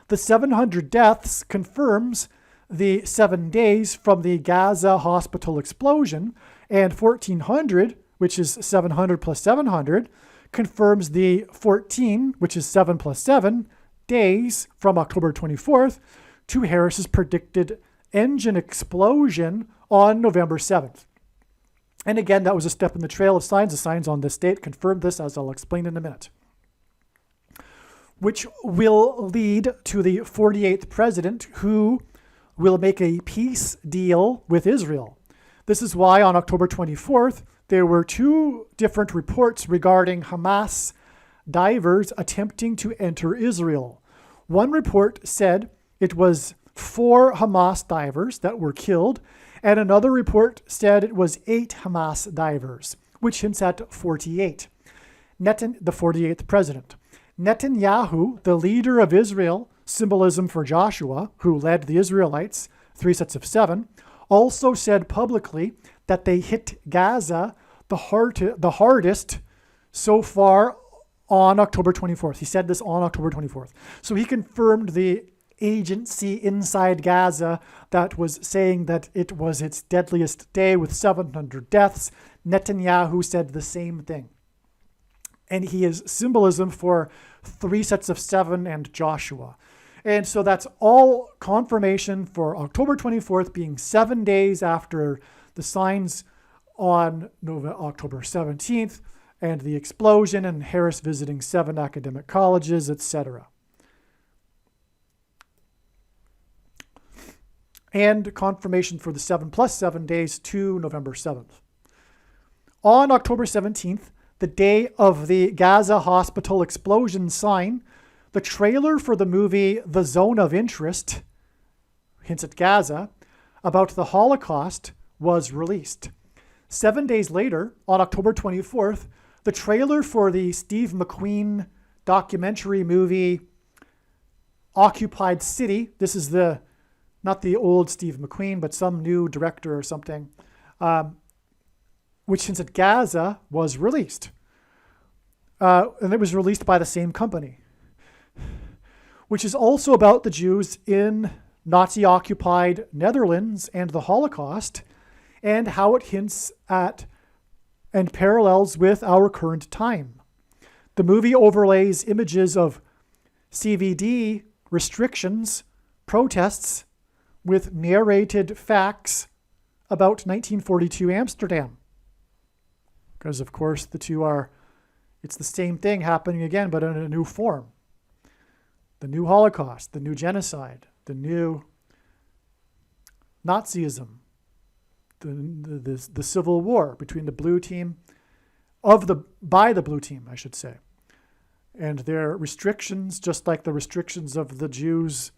Speaker 1: The 700 deaths confirms the 7 days from the Gaza hospital explosion, and 1,400, which is 700 plus 700, confirms the 14, which is 7 plus 7, days from October 24th to Harris's predicted engine explosion on November 7th. And again, that was a step in the trail of signs. The signs on this date confirmed this, as I'll explain in a minute, which will lead to the 48th president, who will make a peace deal with Israel. This is why on October 24th, there were 2 different reports regarding Hamas divers attempting to enter Israel. One report said it was 4 Hamas divers that were killed, and another report said it was 8 Hamas divers, which hints at 48. The 48th president. Netanyahu, the leader of Israel, symbolism for Joshua, who led the Israelites, 3 sets of 7, also said publicly that they hit Gaza the hardest so far on October 24th. He said this on October 24th. So he confirmed the agency inside Gaza that was saying that it was its deadliest day with 700 deaths. Netanyahu said the same thing. And he is symbolism for 3 sets of 7 and Joshua. And so that's all confirmation for October 24th being 7 days after the signs on October 17th and the explosion and Harris visiting 7 academic colleges, etc. And confirmation for the 7 plus 7 days to November 7th. On October 17th, the day of the Gaza Hospital explosion sign, the trailer for the movie The Zone of Interest, hints at Gaza, about the Holocaust was released. 7 days later, on October 24th, the trailer for the Steve McQueen documentary movie Occupied City, this is not the old Steve McQueen, but some new director or something, which hints at Gaza, was released. And it was released by the same company, which is also about the Jews in Nazi-occupied Netherlands and the Holocaust, and how it hints at and parallels with our current time. The movie overlays images of CVD restrictions, protests, with narrated facts about 1942 Amsterdam. Because, of course, it's the same thing happening again, but in a new form. The new Holocaust, the new genocide, the new Nazism, the civil war between the blue team, by the blue team, I should say, and their restrictions, just like the restrictions of the Jews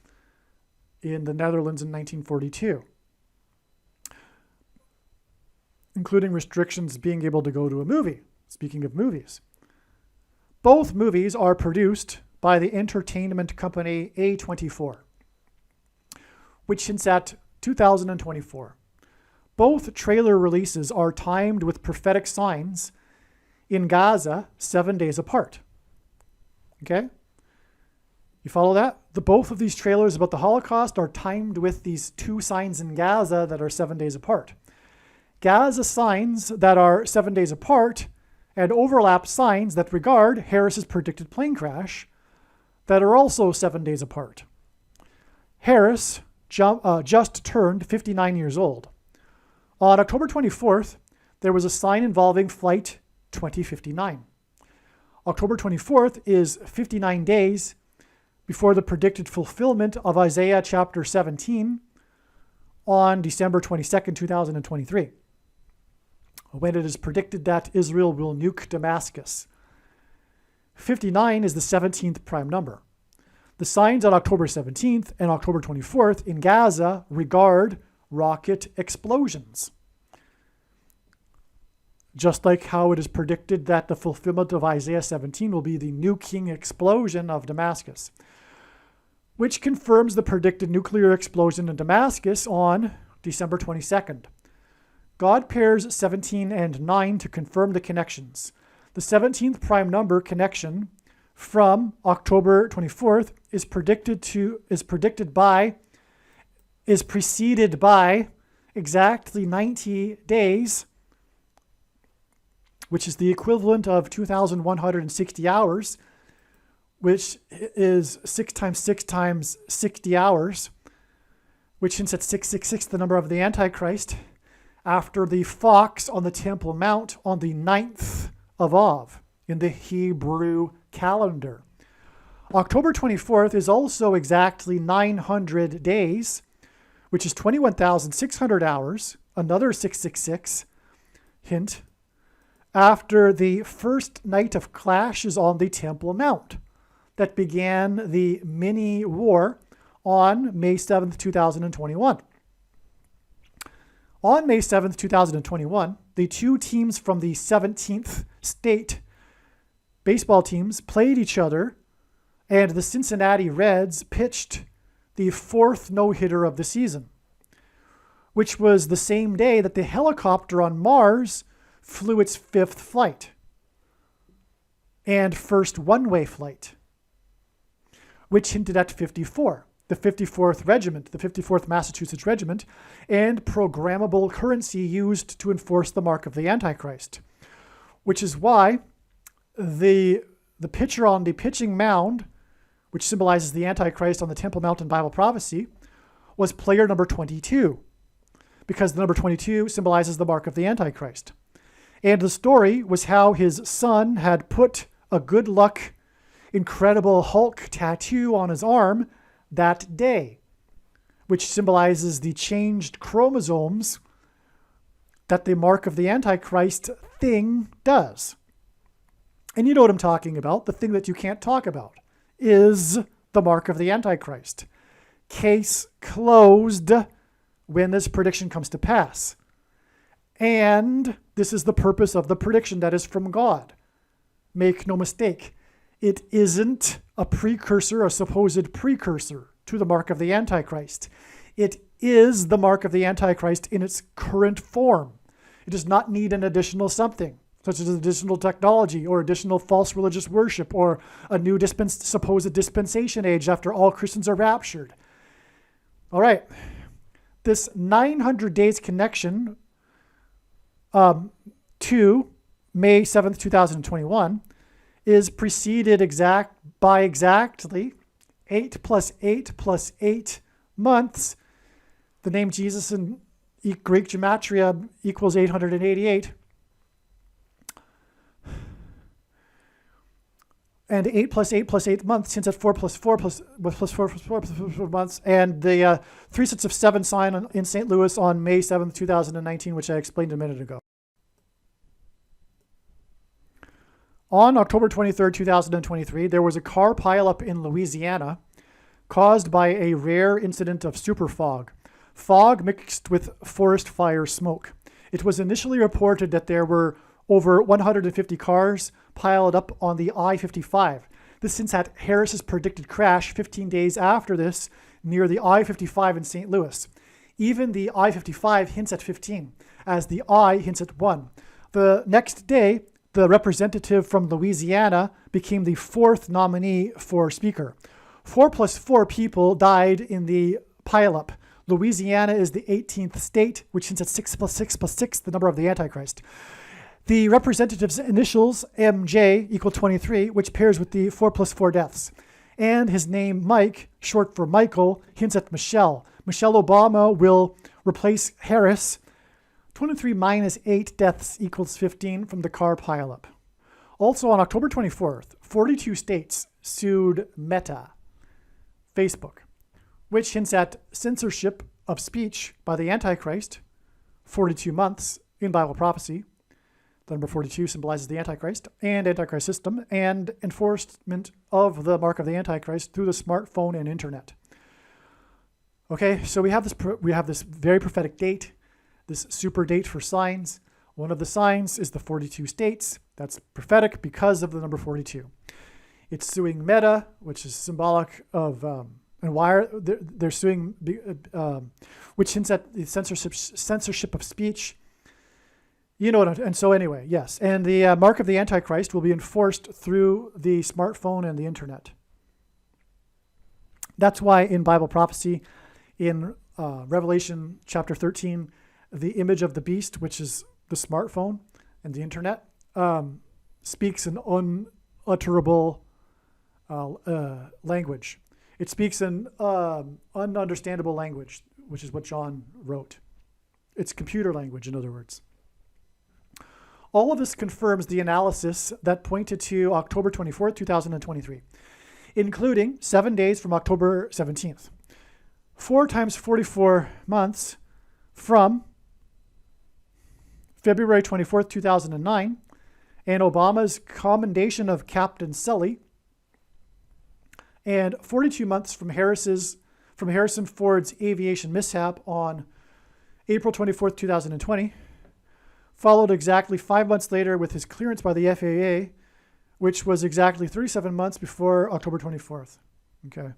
Speaker 1: in the Netherlands in 1942, including restrictions being able to go to a movie. Speaking of movies, both movies are produced by the entertainment company A24, which hints at 2024. Both trailer releases are timed with prophetic signs in Gaza 7 days apart. Okay? You follow that? Both of these trailers about the Holocaust are timed with these 2 signs in Gaza that are 7 days apart. Gaza signs that are 7 days apart and overlap signs that regard Harris's predicted plane crash that are also 7 days apart. Harris just turned 59 years old. On October 24th, there was a sign involving Flight 2059. October 24th is 59 days before the predicted fulfillment of Isaiah chapter 17 on December 22nd, 2023, when it is predicted that Israel will nuke Damascus. 59 is the 17th prime number. The signs on October 17th and October 24th in Gaza regard rocket explosions. Just like how it is predicted that the fulfillment of Isaiah 17 will be the nuking explosion of Damascus, which confirms the predicted nuclear explosion in Damascus on December 22nd. God pairs 17 and 9 to confirm the connections. The 17th prime number connection from October 24th is preceded by exactly 90 days, which is the equivalent of 2,160 hours, which is 6 times 6 times 60 hours, which hints at 666, the number of the Antichrist, after the fox on the Temple Mount on the 9th of Av in the Hebrew calendar. October 24th is also exactly 900 days, which is 21,600 hours, another 666 hint, after the first night of clashes on the Temple Mount that began the mini war on May 7th, 2021. On May 7th, 2021, the 2 teams from the 17th state baseball teams played each other, and the Cincinnati Reds pitched the 4th no-hitter of the season, which was the same day that the helicopter on Mars flew its 5th flight. and first one-way flight, which hinted at 54, the 54th Regiment, the 54th Massachusetts Regiment, and programmable currency used to enforce the mark of the Antichrist, which is why the picture on the pitching mound, which symbolizes the Antichrist on the Temple Mount in Bible prophecy, was player number 22, because the number 22 symbolizes the mark of the Antichrist. And the story was how his son had put a good luck, Incredible Hulk tattoo on his arm that day, which symbolizes the changed chromosomes that the mark of the Antichrist thing does. And you know what I'm talking about. The thing that you can't talk about is the mark of the Antichrist. Case closed when this prediction comes to pass. And this is the purpose of the prediction that is from God. Make no mistake. It isn't a precursor, a supposed precursor to the mark of the Antichrist. It is the mark of the Antichrist in its current form. It does not need an additional something, such as additional technology or additional false religious worship or a new supposed dispensation age after all Christians are raptured. All right. This 900 days connection to May 7th, 2021 is preceded by exactly 8 plus 8 plus 8 months. The name Jesus in Greek gematria equals 888. And 8 plus 8 plus 8 months hints at 4 plus 4 plus 4 plus 4 months. And the 3 sets of 7 sign in St. Louis on May 7th, 2019, which I explained a minute ago. On October 23rd, 2023, there was a car pileup in Louisiana caused by a rare incident of superfog, fog mixed with forest fire smoke. It was initially reported that there were over 150 cars piled up on the I-55. This hints at Harris's predicted crash 15 days after this near the I-55 in St. Louis. Even the I-55 hints at 15, as the I hints at 1. The next day, the representative from Louisiana became the 4th nominee for Speaker. 4 plus 4 people died in the pileup. Louisiana is the 18th state, which hints at 6 plus 6 plus 6, the number of the Antichrist. The representative's initials, MJ, equal 23, which pairs with the 4 plus 4 deaths. And his name, Mike, short for Michael, hints at Michelle. Michelle Obama will replace Harris. 23 minus 8 deaths equals 15 from the car pileup. Also on October 24th, 42 states sued Meta, Facebook, which hints at censorship of speech by the Antichrist, 42 months in Bible prophecy. The number 42 symbolizes the Antichrist and Antichrist system and enforcement of the mark of the Antichrist through the smartphone and internet. Okay, so we have this very prophetic date, this super date for signs. One of the signs is the 42 states. That's prophetic because of the number 42. It's suing Meta, which is symbolic of, and why they're suing, which hints at the censorship of speech. You know what, and so anyway, yes. And the mark of the Antichrist will be enforced through the smartphone and the internet. That's why in Bible prophecy, in Revelation chapter 13, the image of the beast, which is the smartphone and the internet, speaks an unutterable language. It speaks an ununderstandable language, which is what John wrote. It's computer language, in other words. All of this confirms the analysis that pointed to October 24th, 2023, including 7 days from October 17th. 4 times 44 months from February 24th, 2009, and Obama's commendation of Captain Sully, and 42 months from Harrison Ford's aviation mishap on April 24th, 2020, followed exactly 5 months later with his clearance by the FAA, which was exactly 37 months before October 24th. Okay.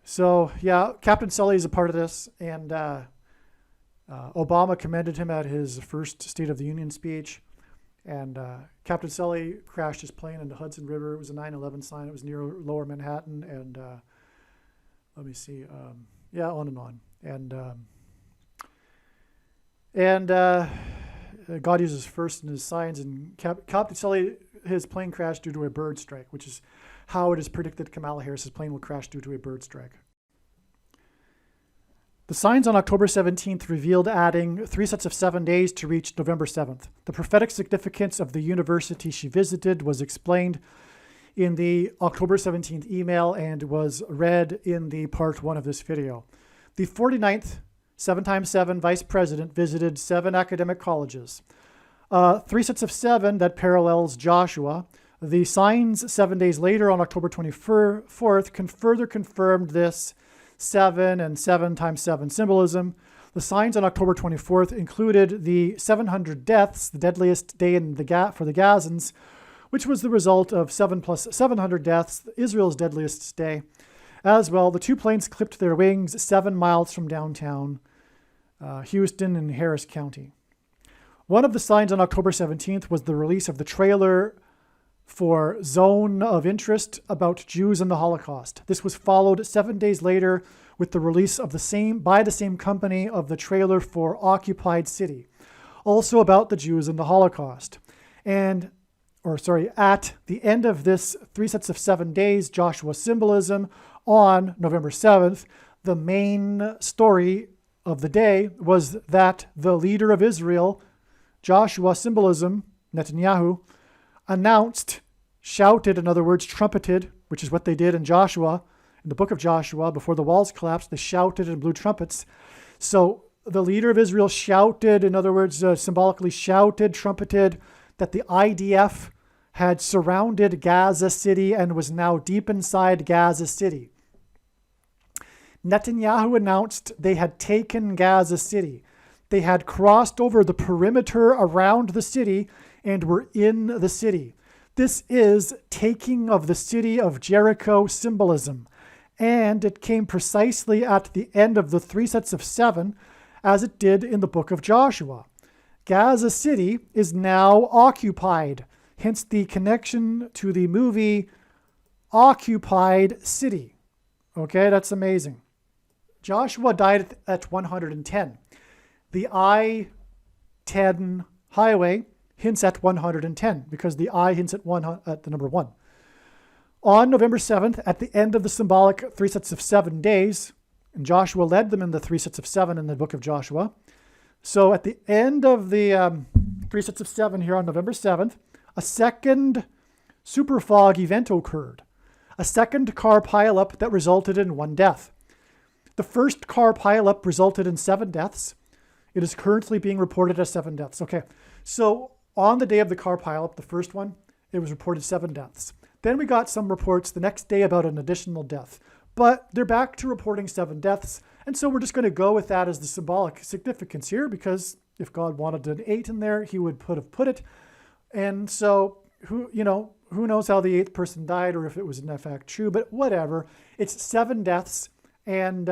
Speaker 1: So, yeah, Captain Sully is a part of this, and Obama commended him at his first State of the Union speech, And Captain Sully crashed his plane in the Hudson River. It was a 9/11 sign. It was near Lower Manhattan. And let me see. Yeah, on and on. And God uses first in his signs. And Captain Sully, his plane crashed due to a bird strike, which is how it is predicted Kamala Harris's plane will crash due to a bird strike. The signs on October 17th revealed adding 3 sets of 7 days to reach November 7th. The prophetic significance of the university she visited was explained in the October 17th email and was read in the part 1 of this video. The 49th 7x7 vice president visited 7 academic colleges. 3 sets of 7 that parallels Joshua. The signs 7 days later on October 24th further confirmed this 7 and 7x7 symbolism. The signs on October 24th included the 700 deaths, the deadliest day for the Gazans, which was the result of 7 plus 700 deaths, Israel's deadliest day. As well, the 2 planes clipped their wings 7 miles from downtown Houston in Harris County. One of the signs on October 17th was the release of the trailer for Zone of Interest about Jews and the Holocaust. This was followed 7 days later with the release of by the same company of the trailer for Occupied City, also about the Jews and the Holocaust. At the end of this 3 sets of 7 days, Joshua symbolism on November 7th, the main story of the day was that the leader of Israel, Joshua symbolism, Netanyahu, shouted, in other words, trumpeted, which is what they did in Joshua, in the book of Joshua, before the walls collapsed, they shouted and blew trumpets. So the leader of Israel shouted, in other words, symbolically shouted, trumpeted, that the IDF had surrounded Gaza City and was now deep inside Gaza City. Netanyahu announced they had taken Gaza City. They had crossed over the perimeter around the city and were in the city. This is taking of the city of Jericho symbolism, and it came precisely at the end of the 3 sets of 7, as it did in the book of Joshua. Gaza City is now occupied, hence the connection to the movie Occupied City. Okay, that's amazing. Joshua died at 110. The I-10 highway hints at 110 because the I hints at the number 1. On November 7th, at the end of the symbolic 3 sets of 7 days, and Joshua led them in the 3 sets of 7 in the book of Joshua. So at the end of the 3 sets of 7 here on November 7th, a second super fog event occurred. A second car pileup that resulted in 1 death. The first car pileup resulted in 7 deaths. It is currently being reported as 7 deaths. Okay, so on the day of the car pileup, the first one, it was reported 7 deaths. Then we got some reports the next day about an additional death. But they're back to reporting 7 deaths. And so we're just going to go with that as the symbolic significance here, because if God wanted an 8 in there, he would have put it. And so who knows how the 8th person died or if it was in fact true, but whatever. It's 7 deaths. And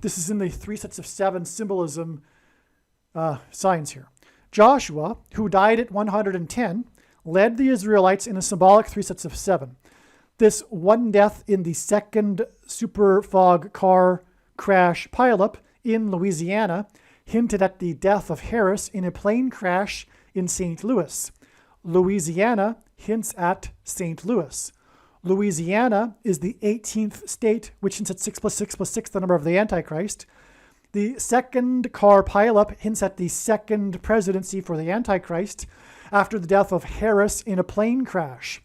Speaker 1: this is in the 3 sets of 7 symbolism signs here. Joshua, who died at 110, led the Israelites in a symbolic 3 sets of 7. This 1 death in the second super fog car crash pileup in Louisiana hinted at the death of Harris in a plane crash in St. Louis. Louisiana hints at St. Louis. Louisiana is the 18th state, which hints at 6 plus 6 plus 6, the number of the Antichrist. The second car pileup hints at the second presidency for the Antichrist after the death of Harris in a plane crash.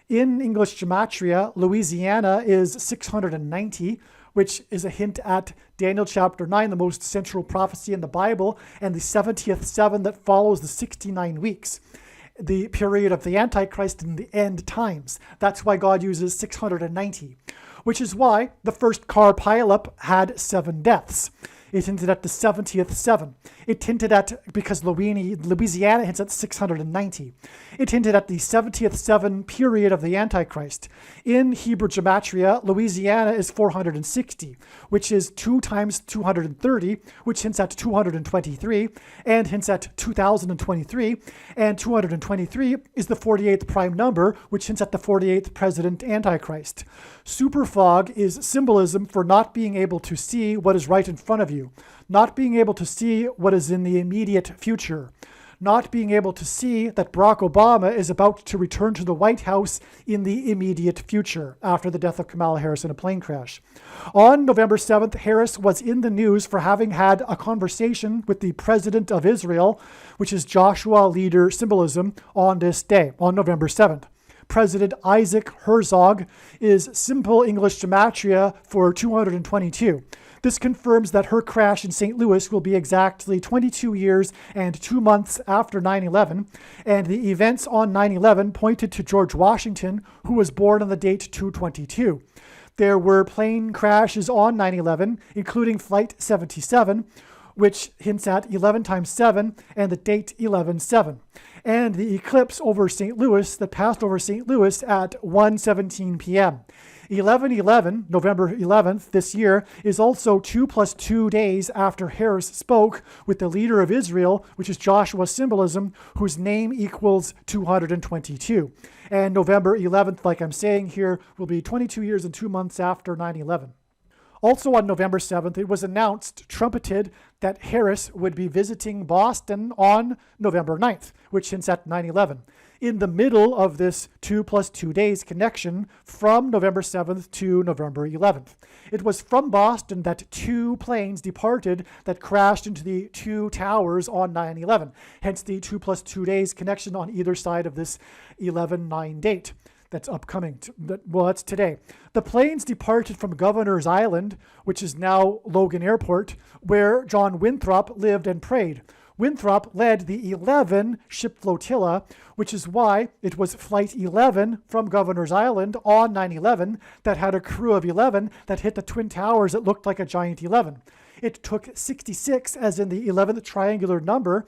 Speaker 1: In English gematria, Louisiana is 690, which is a hint at Daniel chapter 9, the most central prophecy in the Bible, and the 70th 7 that follows the 69 weeks, the period of the Antichrist in the end times. That's why God uses 690, which is why the first car pileup had 7 deaths. It hinted at the 70th seven. It hinted at, because Louisiana hints at 690. It hinted at the 70th seven period of the Antichrist. In Hebrew gematria, Louisiana is 460, which is 2 times 230, which hints at 223, and hints at 2023. And 223 is the 48th prime number, which hints at the 48th president Antichrist. Superfog is symbolism for not being able to see what is right in front of you, not being able to see what is in the immediate future, not being able to see that Barack Obama is about to return to the White House in the immediate future after the death of Kamala Harris in a plane crash. On November 7th, Harris was in the news for having had a conversation with the president of Israel, which is Joshua leader symbolism, on this day, on November 7th. President Isaac Herzog is simple English gematria for 222. This confirms that her crash in St. Louis will be exactly 22 years and 2 months after 9/11, and the events on 9/11 pointed to George Washington, who was born on the date 222. There were plane crashes on 9/11, including Flight 77, which hints at 11 times 7 and the date 11/7. And the eclipse over St. Louis that passed over St. Louis at 1:17 p.m. 11/11, November 11th this year, is also 2 + 2 days after Harris spoke with the leader of Israel, which is Joshua symbolism, whose name equals 222. And November 11th, like I'm saying here, will be 22 years and 2 months after 9/11. Also on November 7th, it was announced, trumpeted, that Harris would be visiting Boston on November 9th, which hints at 9/11. In the middle of this 2 + 2 days connection from November 7th to November 11th. It was from Boston that 2 planes departed that crashed into the 2 towers on 9/11. Hence the 2 + 2 days connection on either side of this 11/9 date. That's upcoming. That's today. The planes departed from Governor's Island, which is now Logan Airport, where John Winthrop lived and prayed. Winthrop led the 11 ship flotilla, which is why it was Flight 11 from Governor's Island on 9/11 that had a crew of 11 that hit the Twin Towers that looked like a giant 11. It took 66, as in the 11th triangular number,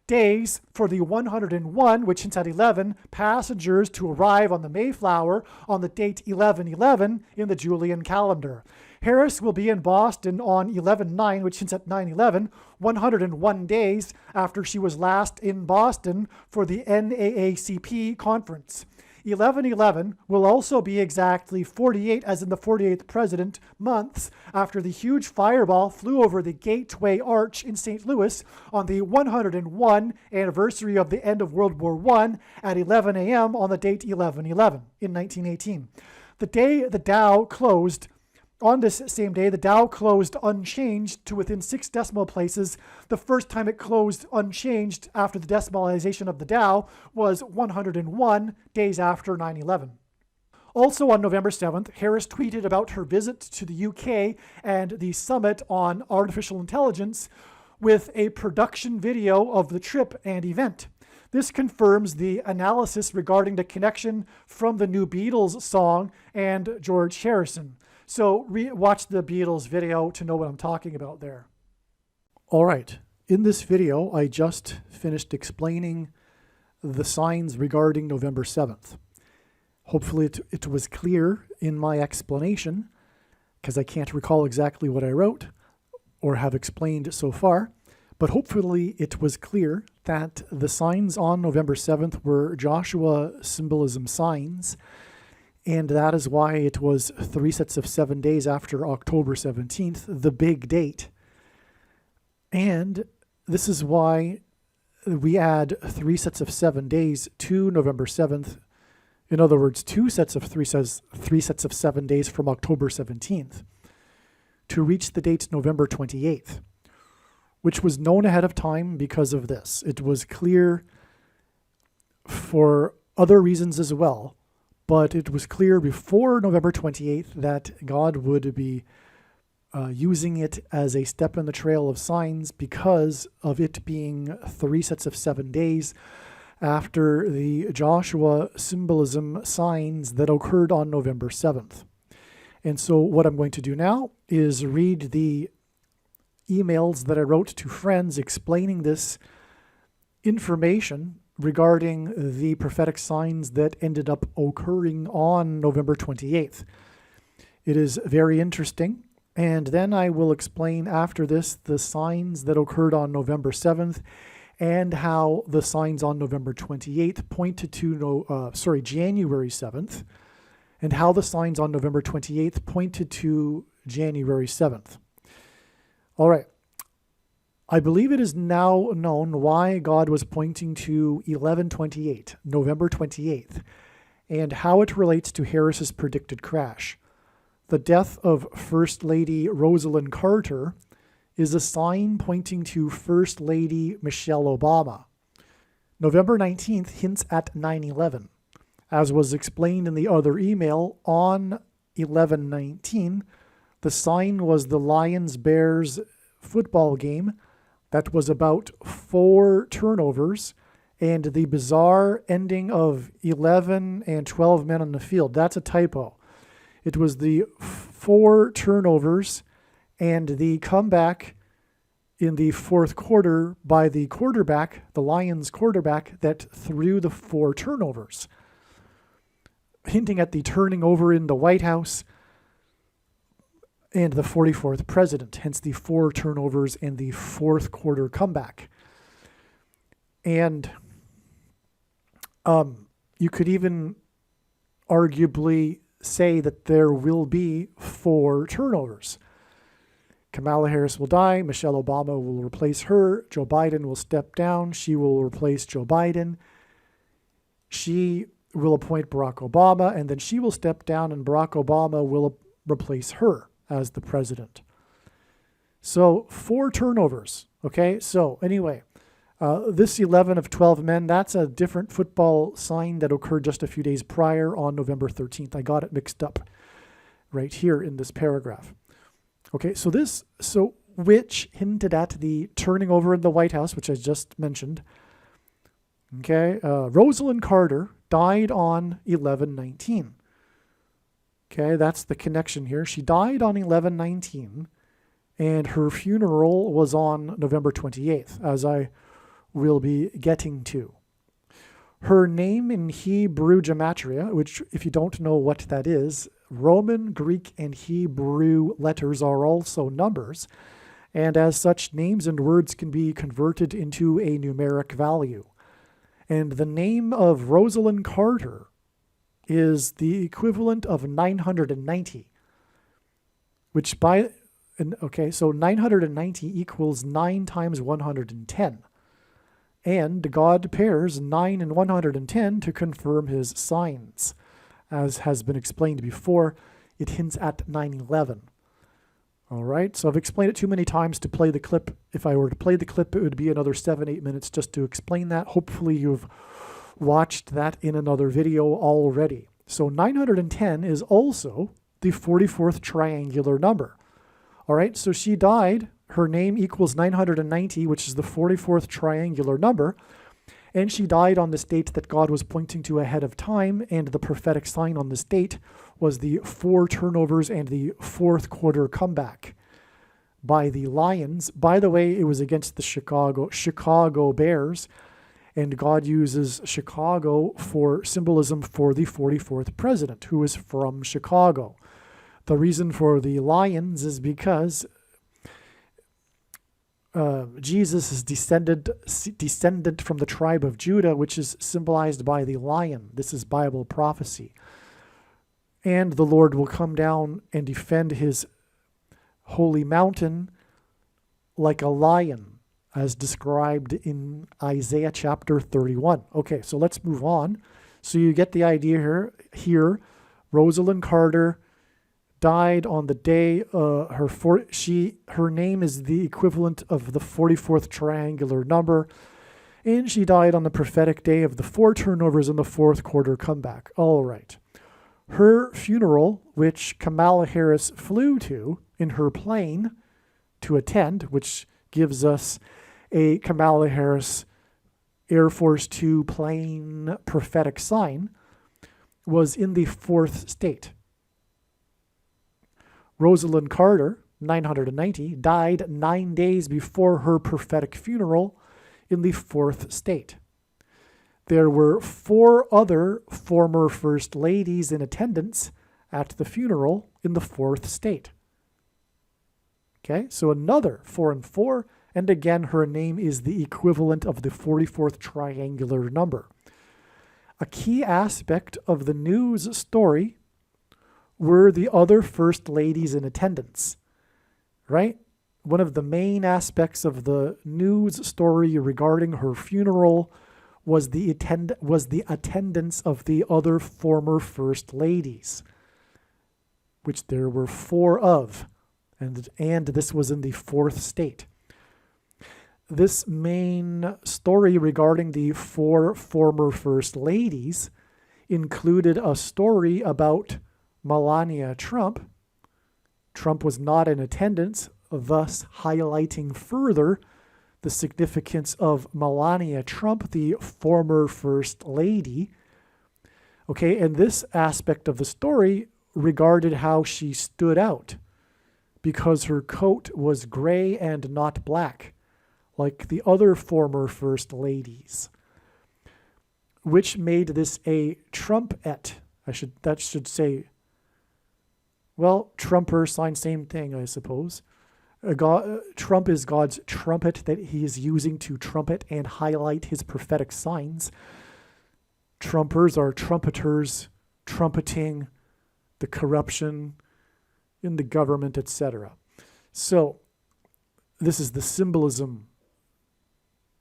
Speaker 1: days for the 101, which hints at 11, passengers to arrive on the Mayflower on the date 11/11 in the Julian calendar. Harris will be in Boston on 11/9, which hints at 9/11, 101 days after she was last in Boston for the NAACP conference. 11/11 will also be exactly 48, as in the 48th president, months after the huge fireball flew over the Gateway Arch in St. Louis on the 101 anniversary of the end of World War I at 11 a.m. on the date 11/11 in 1918. The day the Dow closed, on this same day, the Dow closed unchanged to within 6 decimal places. The first time it closed unchanged after the decimalization of the Dow was 101 days after 9/11. Also on November 7th, Harris tweeted about her visit to the UK and the summit on artificial intelligence with a production video of the trip and event. This confirms the analysis regarding the connection from the new Beatles song and George Harrison. So watch the Beatles video to know what I'm talking about there. All right, in this video, I just finished explaining the signs regarding November 7th. Hopefully it was clear in my explanation, because I can't recall exactly what I wrote or have explained so far, but hopefully it was clear that the signs on November 7th were Joshua symbolism signs, and that is why it was 3 sets of 7 days after October 17th, the big date. And this is why we add 3 sets of 7 days to November 7th. In other words, 2 sets of 3 sets of 7 days from October 17th to reach the date November 28th, which was known ahead of time because of this. It was clear for other reasons as well, but it was clear before November 28th that God would be using it as a step in the trail of signs because of it being 3 sets of 7 days after the Joshua symbolism signs that occurred on November 7th. And so what I'm going to do now is read the emails that I wrote to friends explaining this information regarding the prophetic signs that ended up occurring on November 28th. It is very interesting. And then I will explain after this the signs that occurred on November 7th and how the signs on November 28th pointed to January 7th, and how the signs on November 28th pointed to January 7th. All right. I believe it is now known why God was pointing to 11/28, November 28th, and how it relates to Harris's predicted crash. The death of First Lady Rosalind Carter is a sign pointing to First Lady Michelle Obama. November 19th hints at 9/11. As was explained in the other email, on 11/19, the sign was the Lions-Bears football game that was about 4 turnovers and the bizarre ending of 11 and 12 men on the field. That's a typo. It was the 4 turnovers and the comeback in the fourth quarter by the quarterback, the Lions quarterback, that threw the 4 turnovers, hinting at the turning over in the White House and the 44th president, hence the 4 turnovers and the fourth quarter comeback. And you could even arguably say that there will be 4 turnovers. Kamala Harris will die. Michelle Obama will replace her. Joe Biden will step down. She will replace Joe Biden. She will appoint Barack Obama, and then she will step down, and Barack Obama will replace her as the president. So 4 turnovers. Okay, so anyway, this 11 of 12 men, that's a different football sign that occurred just a few days prior on November 13th. I got it mixed up right here in this paragraph. Okay, so which hinted at the turning over in the White House, which I just mentioned. Okay, Rosalind Carter died on 11/19. Okay, that's the connection here. She died on 11/19, and her funeral was on November 28th, as I will be getting to. Her name in Hebrew gematria, which, if you don't know what that is, Roman, Greek, and Hebrew letters are also numbers, and as such, names and words can be converted into a numeric value. And the name of Rosalind Carter is the equivalent of 990, which so 990 equals 9 times 110. And God pairs 9 and 110 to confirm his signs. As has been explained before, it hints at 9/11. All right, so I've explained it too many times to play the clip. If I were to play the clip, it would be another 7-8 minutes just to explain that. Hopefully you've watched that in another video already. So 910 is also the 44th triangular number. All right, so she died. Her name equals 990, which is the 44th triangular number. And she died on this date that God was pointing to ahead of time, and the prophetic sign on this date was the 4 turnovers and the fourth quarter comeback by the Lions. By the way, it was against the Chicago Bears, and God uses Chicago for symbolism for the 44th president, who is from Chicago. The reason for the Lions is because Jesus is descendant from the tribe of Judah, which is symbolized by the lion. This is Bible prophecy. And the Lord will come down and defend his holy mountain like a lion, as described in Isaiah chapter 31. Okay, so let's move on. So you get the idea here. Rosalind Carter died on the day her name is the equivalent of the 44th triangular number, and she died on the prophetic day of the 4 turnovers in the fourth quarter comeback. All right. Her funeral, which Kamala Harris flew to in her plane to attend, which gives us a Kamala Harris Air Force 2 plane prophetic sign, was in the 4th state. Rosalind Carter 990, died 9 days before her prophetic funeral in the fourth state. There were 4 other former first ladies in attendance at the funeral in the fourth state. Okay, so another 4 and 4, and again, her name is the equivalent of the 44th triangular number. A key aspect of the news story were the other first ladies in attendance, right? One of the main aspects of the news story regarding her funeral was the attendance of the other former first ladies, which there were 4 of, and this was in the fourth state. This main story regarding the 4 former first ladies included a story about Melania Trump. Trump was not in attendance, thus highlighting further the significance of Melania Trump, the former first lady. Okay, and this aspect of the story regarded how she stood out because her coat was gray and not black, like the other former first ladies, which made this a Trumpette. That should say, well, Trumper sign, same thing, I suppose. Trump is God's trumpet that he is using to trumpet and highlight his prophetic signs. Trumpers are trumpeters, trumpeting the corruption in the government, etc. So this is the symbolism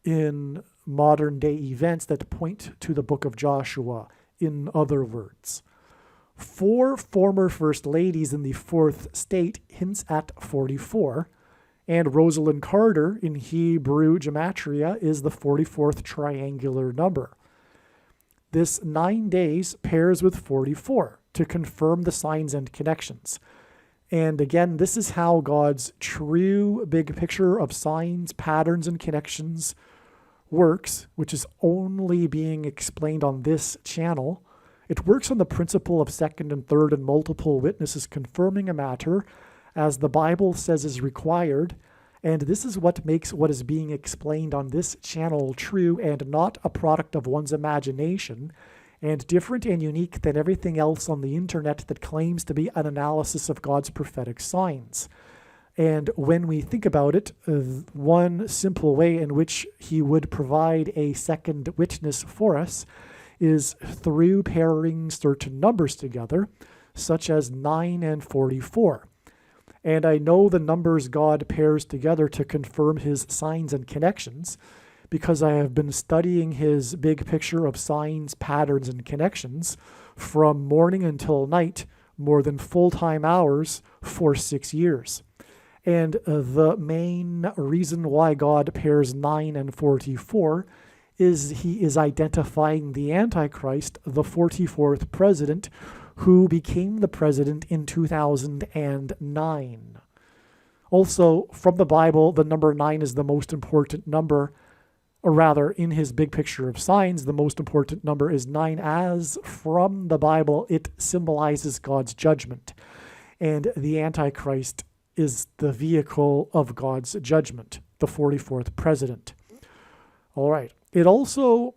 Speaker 1: in modern day events that point to the book of Joshua. In other words, 4 former first ladies in the fourth state hints at 44, and Rosalind Carter in Hebrew gematria is the 44th triangular number. This 9 days pairs with 44 to confirm the signs and connections. And again, this is how God's true big picture of signs, patterns, and connections works, which is only being explained on this channel. It works on the principle of second and third and multiple witnesses confirming a matter as the Bible says is required. And this is what makes what is being explained on this channel true and not a product of one's imagination, and different and unique than everything else on the internet that claims to be an analysis of God's prophetic signs. And when we think about it, one simple way in which he would provide a second witness for us is through pairing certain numbers together, such as 9 and 44. And I know the numbers God pairs together to confirm his signs and connections because I have been studying his big picture of signs, patterns, and connections from morning until night, more than full-time hours for 6 years. And the main reason why God pairs 9 and 44 is he is identifying the Antichrist, the 44th president, who became the president in 2009. Also, from the Bible, the number 9 is the most important number, or rather, in his big picture of signs, the most important number is 9, as from the Bible, it symbolizes God's judgment. And the Antichrist is the vehicle of God's judgment, the 44th president. All right. It also,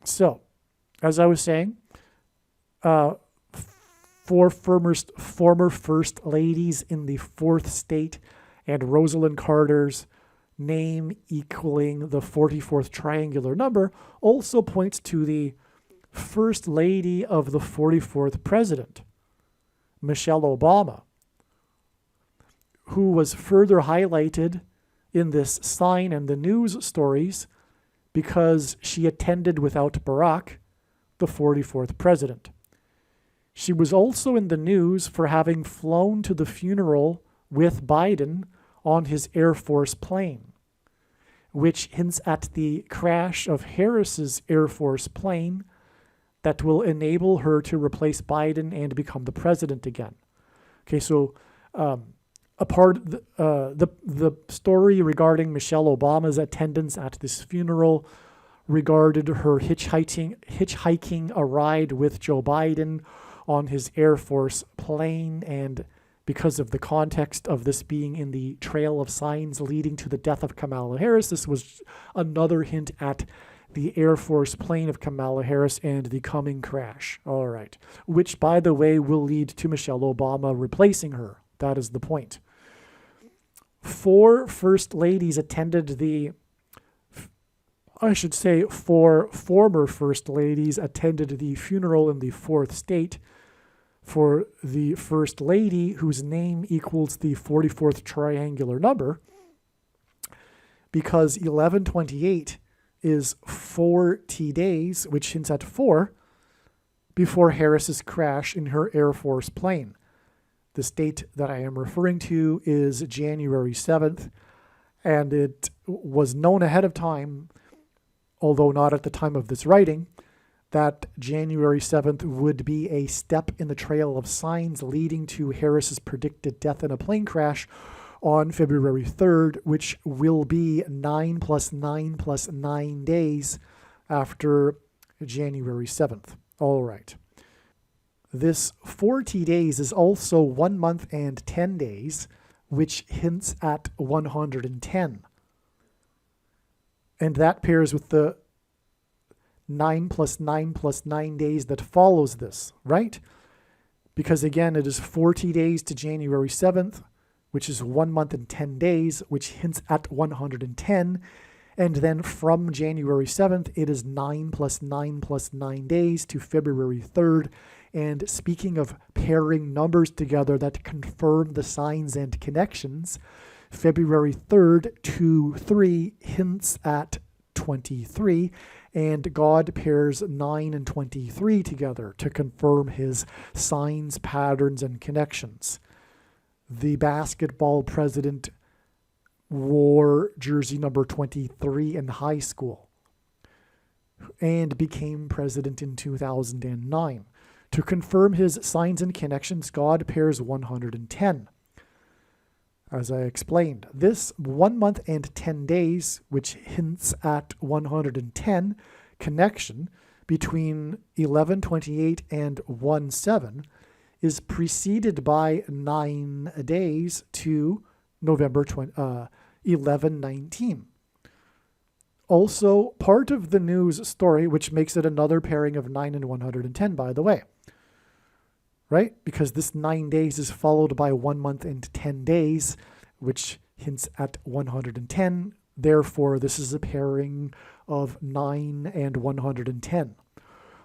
Speaker 1: so, as I was saying, 4 former first ladies in the fourth state and Rosalind Carter's name equaling the 44th triangular number also points to the first lady of the 44th president, Michelle Obama, who was further highlighted in this sign and the news stories because she attended without Barack, the 44th president. She was also in the news for having flown to the funeral with Biden on his Air Force plane, which hints at the crash of Harris's Air Force plane that will enable her to replace Biden and become the president again. Okay, so the story regarding Michelle Obama's attendance at this funeral regarded her hitchhiking a ride with Joe Biden on his Air Force plane and because of the context of this being in the trail of signs leading to the death of Kamala Harris. This was another hint at the Air Force plane of Kamala Harris and the coming crash. All right. Which, by the way, will lead to Michelle Obama replacing her. That is the point. 4 first ladies attended four former first ladies attended the funeral in the 4th state for the first lady whose name equals the 44th triangular number, because 1128 is 40 days, which hints at 4, before Harris's crash in her Air Force plane. The date that I am referring to is January 7th, and it was known ahead of time, although not at the time of this writing, that January 7th would be a step in the trail of signs leading to Harris's predicted death in a plane crash on February 3rd, which will be 9 plus 9 plus 9 days after January 7th. All right. This 40 days is also 1 month and 10 days, which hints at 110. And that pairs with the 9 plus 9 plus 9 days that follows this, right? Because again, it is 40 days to January 7th, which is 1 month and 10 days, which hints at 110. And then from January 7th, it is 9 plus 9 plus 9 days to February 3rd. And speaking of pairing numbers together that confirm the signs and connections, February 3rd to 3 hints at 23, and God pairs 9 and 23 together to confirm his signs, patterns, and connections. The basketball president wore jersey number 23 in high school and became president in 2009. To confirm his signs and connections, God pairs 110. As I explained, this 1 month and 10 days, which hints at 110 connection between 1128 and 17, is preceded by 9 days to November 1119. Also, part of the news story, which makes it another pairing of 9 and 110, by the way. Right? Because this 9 days is followed by 1 month and 10 days, which hints at 110. Therefore, this is a pairing of 9 and 110.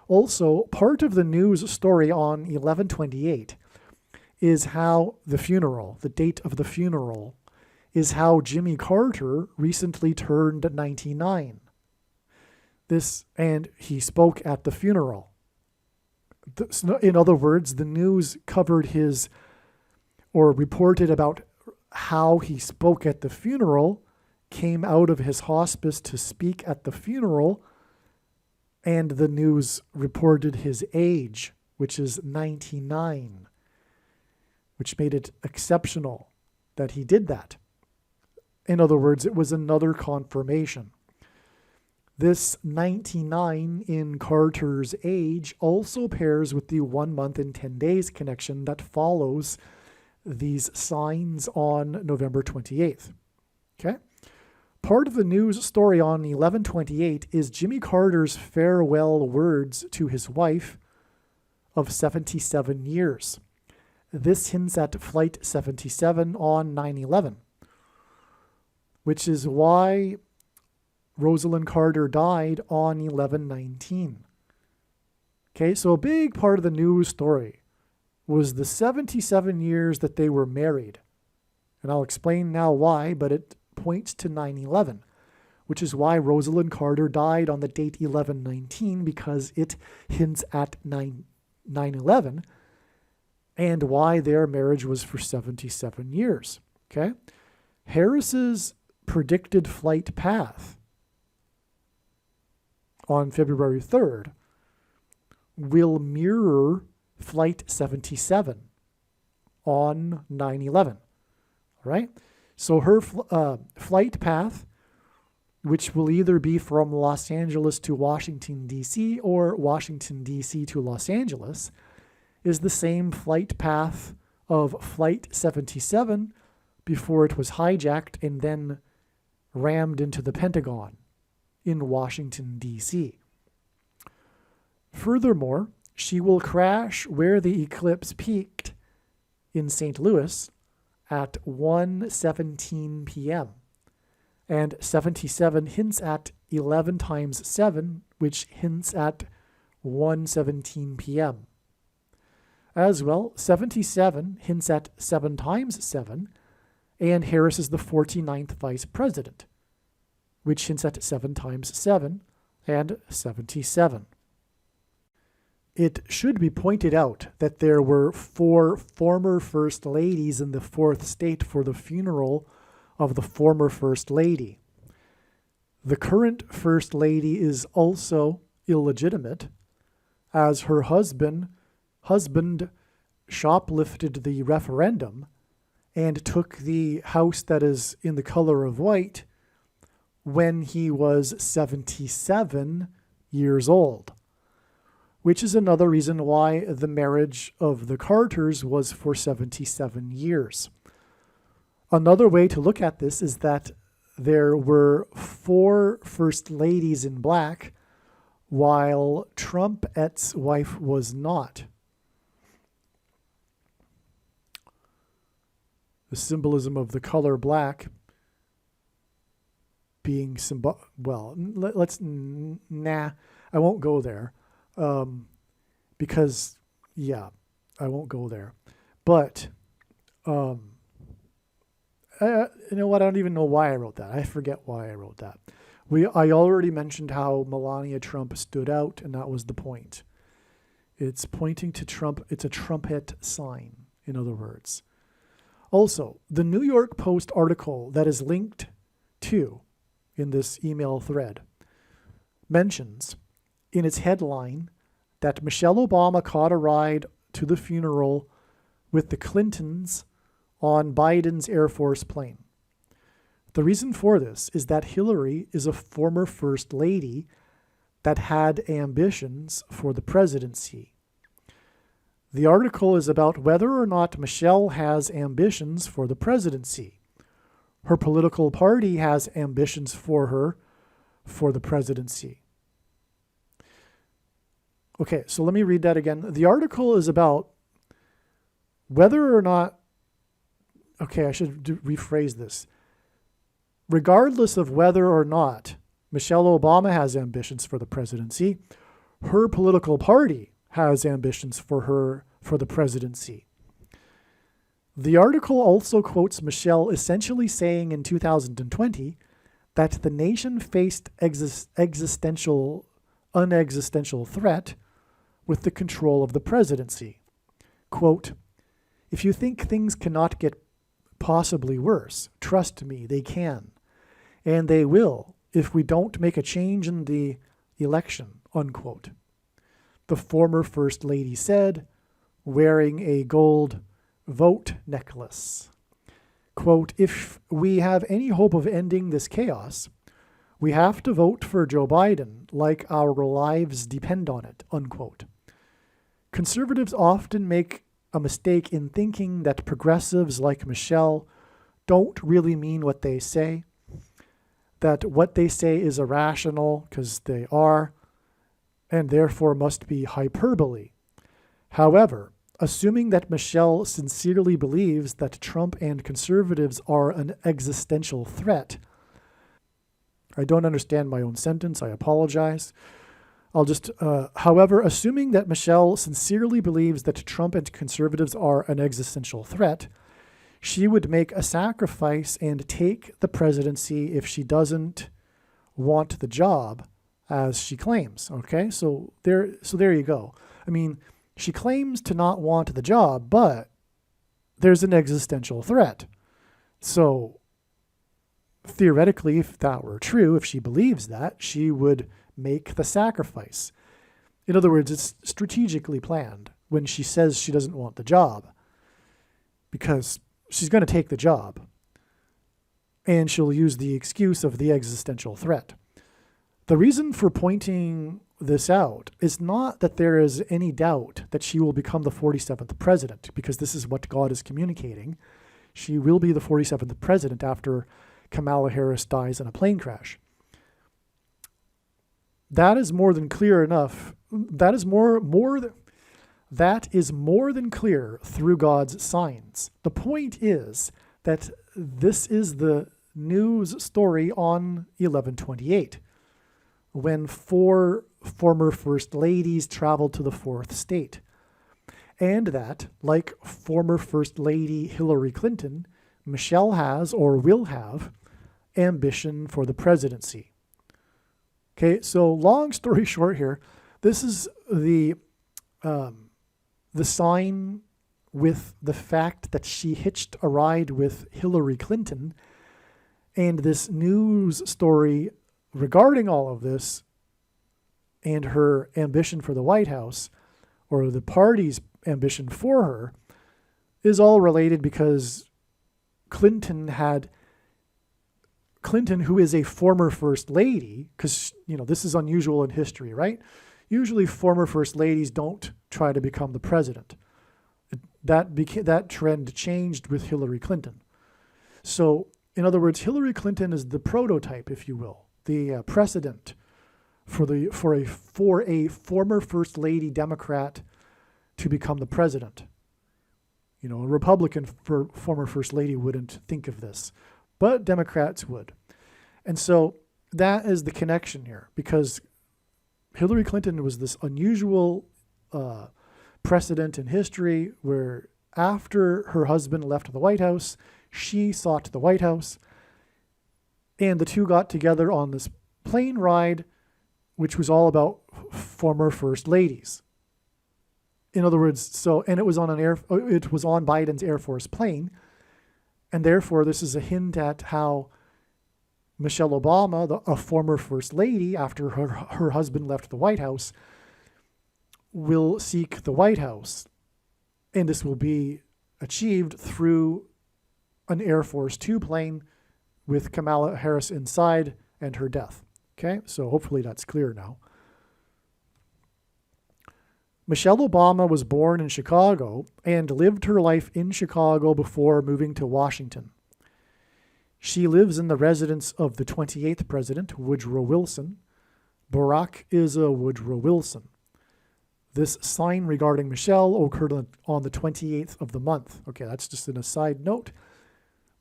Speaker 1: Also, part of the news story on 1128 is how the funeral, the date of the funeral, is how Jimmy Carter recently turned 99. And he spoke at the funeral. In other words, the news covered or reported about how he spoke at the funeral, came out of his hospice to speak at the funeral, and the news reported his age, which is 99, which made it exceptional that he did that. In other words, it was another confirmation. This 99 in Carter's age also pairs with the 1 month and 10 days connection that follows these signs on November 28th. Okay? Part of the news story on 1128 is Jimmy Carter's farewell words to his wife of 77 years. This hints at Flight 77 on 9/11, which is why Rosalind Carter died on 11/19. Okay, so a big part of the news story was the 77 years that they were married. And I'll explain now why, but it points to 9/11, which is why Rosalind Carter died on the date 11/19, because it hints at 9/11, and why their marriage was for 77 years. Okay? Harris's predicted flight path on February 3rd will mirror Flight 77 on 9/11. All right? So her flight path, which will either be from Los Angeles to Washington, D.C., or Washington, D.C. to Los Angeles, is the same flight path of Flight 77 before it was hijacked and then rammed into the Pentagon in Washington, D.C. Furthermore, she will crash where the eclipse peaked in St. Louis at 1:17 p.m. And 77 hints at 11 times 7, which hints at 1:17 p.m. As well, 77 hints at 7 times 7, and Harris is the 49th vice president, which hints at 7 times 7 and 77. It should be pointed out that there were 4 former First Ladies in the 4th state for the funeral of the former First Lady. The current First Lady is also illegitimate, as her husband shoplifted the referendum and took the house that is in the color of white when he was 77 years old, which is another reason why the marriage of the Carters was for 77 years. Another way to look at this is that there were 4 First Ladies in black, while Trumpet's wife was not. The symbolism of the color black being I won't go there. Because, I won't go there. But, you know what? I don't even know why I wrote that. I forget why I wrote that. I already mentioned how Melania Trump stood out, and that was the point. It's pointing to Trump. It's a trumpet sign, in other words. Also, the New York Post article that is linked to in this email thread mentions in its headline that Michelle Obama caught a ride to the funeral with the Clintons on Biden's Air Force plane. The reason for this is that Hillary is a former First Lady that had ambitions for the presidency. The article is about whether or not Michelle has ambitions for the presidency. Her political party has ambitions for her for the presidency. Okay, so let me read that again. The article is about whether or not, I should rephrase this. Regardless of whether or not Michelle Obama has ambitions for the presidency, her political party has ambitions for her for the presidency. The article also quotes Michelle essentially saying in 2020 that the nation faced unexistential threat with the control of the presidency. Quote, "If you think things cannot get possibly worse, trust me, they can. And they will if we don't make a change in the election," unquote. The former First Lady said, wearing a gold vote necklace. Quote, "If we have any hope of ending this chaos, we have to vote for Joe Biden like our lives depend on it," unquote. Conservatives often make a mistake in thinking that progressives like Michelle don't really mean what they say, that what they say is irrational because they are, and therefore must be hyperbole. However, assuming that Michelle sincerely believes that Trump and conservatives are an existential threat, I don't understand my own sentence, I apologize. However, assuming that Michelle sincerely believes that Trump and conservatives are an existential threat, she would make a sacrifice and take the presidency if she doesn't want the job, as she claims. Okay, so there you go. I mean, she claims to not want the job, but there's an existential threat. So theoretically, if that were true, if she believes that, she would make the sacrifice. In other words, it's strategically planned when she says she doesn't want the job, because she's going to take the job, and she'll use the excuse of the existential threat. The reason for pointing this out is not that there is any doubt that she will become the 47th president, because this is what God is communicating. She will be the 47th president after Kamala Harris dies in a plane crash. That is more than clear enough. That is more than clear through God's signs. The point is that this is the news story on 11/28, when 4 former First Ladies traveled to the 4th state, and that, like former First Lady Hillary Clinton, Michelle has or will have ambition for the presidency. Okay, so long story short here, this is the sign with the fact that she hitched a ride with Hillary Clinton, and this news story regarding all of this and her ambition for the White House, or the party's ambition for her, is all related because Clinton, who is a former First Lady, because, this is unusual in history, right? Usually former First Ladies don't try to become the president. That trend changed with Hillary Clinton. So, in other words, Hillary Clinton is the prototype, if you will, the precedent for a former First Lady Democrat to become the president. A Republican former First Lady wouldn't think of this, but Democrats would. And so that is the connection here, because Hillary Clinton was this unusual precedent in history where after her husband left the White House, she sought the White House, and the two got together on this plane ride, which was all about former First Ladies. In other words, and it was on Biden's Air Force plane, and therefore this is a hint at how Michelle Obama, a former First Lady, after her husband left the White House, will seek the White House, and this will be achieved through an Air Force 2 plane with Kamala Harris inside and her death. Okay, so hopefully that's clear now. Michelle Obama was born in Chicago and lived her life in Chicago before moving to Washington. She lives in the residence of the 28th president, Woodrow Wilson. Barack is a Woodrow Wilson. This sign regarding Michelle occurred on the 28th of the month. Okay, that's just an aside note.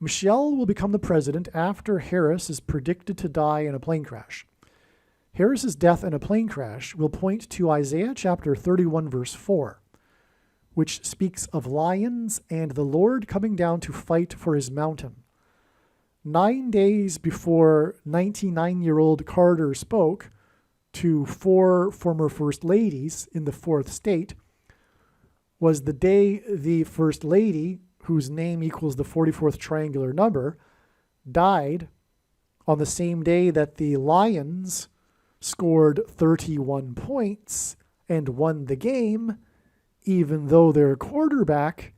Speaker 1: Michelle will become the president after Harris is predicted to die in a plane crash. Harris's death in a plane crash will point to Isaiah chapter 31, verse 4, which speaks of lions and the Lord coming down to fight for his mountain. 9 days before 99-year-old Carter spoke to 4 former First Ladies in the 4th state was the day the First Lady, whose name equals the 44th triangular number, died, on the same day that the Lions scored 31 points and won the game, even though their quarterback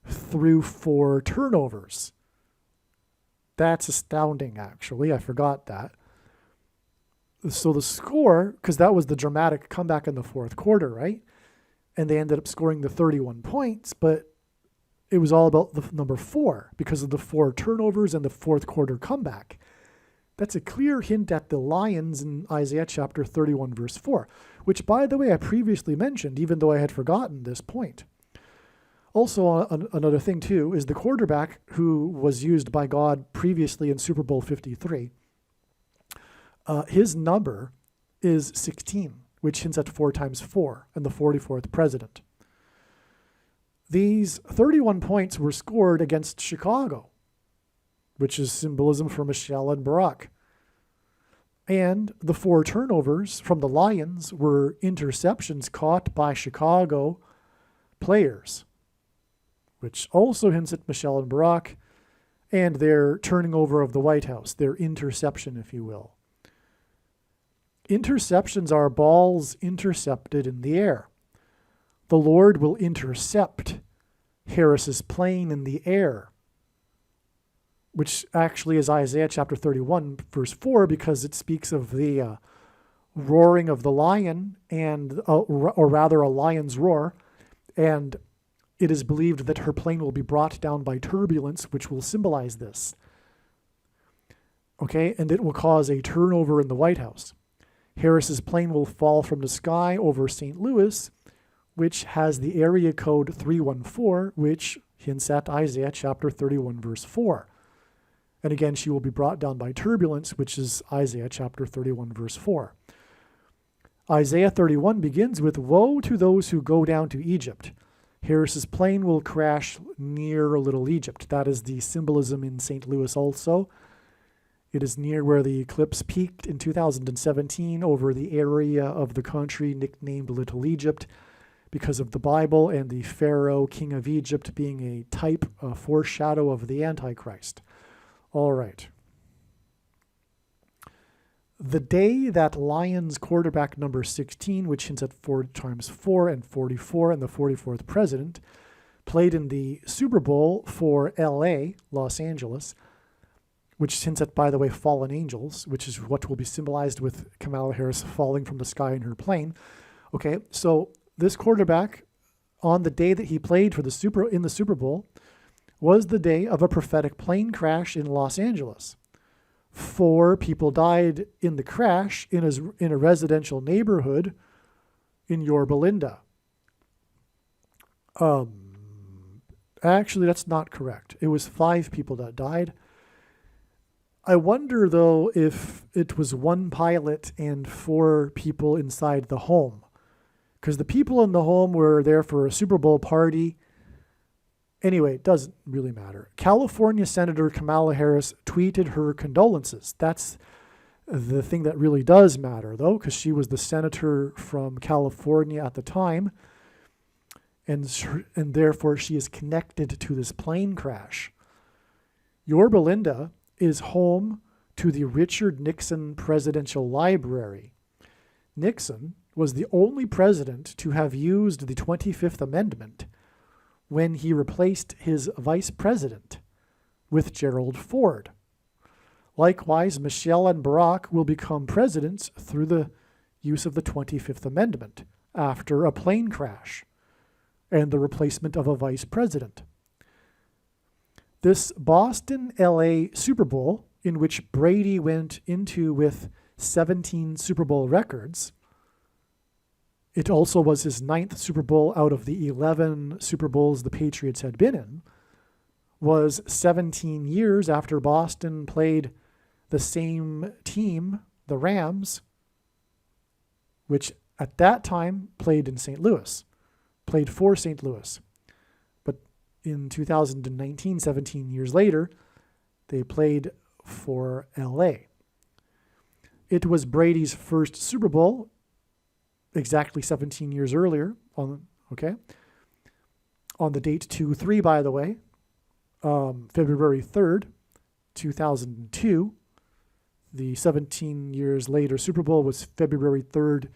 Speaker 1: threw 4 turnovers. That's astounding, actually. I forgot that. So the score, because that was the dramatic comeback in the 4th quarter, right? And they ended up scoring the 31 points, but it was all about the number 4 because of the 4 turnovers and the 4th quarter comeback. That's a clear hint at the Lions in Isaiah chapter 31, verse 4, which, by the way, I previously mentioned, even though I had forgotten this point. Also, another thing, too, is the quarterback who was used by God previously in Super Bowl 53. His number is 16, which hints at 4 times 4 and the 44th president. These 31 points were scored against Chicago, which is symbolism for Michelle and Barack. And the 4 turnovers from the Lions were interceptions caught by Chicago players, which also hints at Michelle and Barack and their turning over of the White House, their interception, if you will. Interceptions are balls intercepted in the air. The Lord will intercept Harris's plane in the air, which actually is Isaiah chapter 31, verse 4, because it speaks of the roaring of the lion, and or rather a lion's roar, and it is believed that her plane will be brought down by turbulence, which will symbolize this. Okay, and it will cause a turnover in the White House. Harris's plane will fall from the sky over St. Louis, which has the area code 314, which hints at Isaiah chapter 31, verse 4. And again, she will be brought down by turbulence, which is Isaiah chapter 31, verse 4. Isaiah 31 begins with, "Woe to those who go down to Egypt. Harris's plane will crash near Little Egypt." That is the symbolism in St. Louis also. It is near where the eclipse peaked in 2017 over the area of the country nicknamed Little Egypt because of the Bible and the Pharaoh, king of Egypt, being a type, a foreshadow of the Antichrist. All right. The day that Lions quarterback number 16, which hints at 4 times 4 and 44 and the 44th president, played in the Super Bowl for LA, Los Angeles, which hints at, by the way, fallen angels, which is what will be symbolized with Kamala Harris falling from the sky in her plane. Okay, so this quarterback, on the day that he played for the Super Bowl, was the day of a prophetic plane crash in Los Angeles. 4 people died in the crash in a residential neighborhood in Yorba Linda. Actually, that's not correct. It was 5 people that died. I wonder, though, if it was 1 pilot and 4 people inside the home. Because the people in the home were there for a Super Bowl party. Anyway, it doesn't really matter. California Senator Kamala Harris tweeted her condolences. That's the thing that really does matter, though, because she was the senator from California at the time. And therefore, she is connected to this plane crash. Yorba Linda is home to the Richard Nixon Presidential Library. Nixon was the only president to have used the 25th Amendment when he replaced his vice president with Gerald Ford. Likewise, Michelle and Barack will become presidents through the use of the 25th Amendment after a plane crash and the replacement of a vice president. This Boston-LA Super Bowl, in which Brady went into with 17 Super Bowl records, it also was his 9th Super Bowl out of the 11 Super Bowls the Patriots had been in, was 17 years after Boston played the same team, the Rams, which at that time played in St. Louis, played for St. Louis. But in 2019, 17 years later, they played for LA. It was Brady's first Super Bowl, exactly 17 years earlier, on the date 2-3, by the way, February 3rd, 2002. The 17 years later Super Bowl was February 3rd,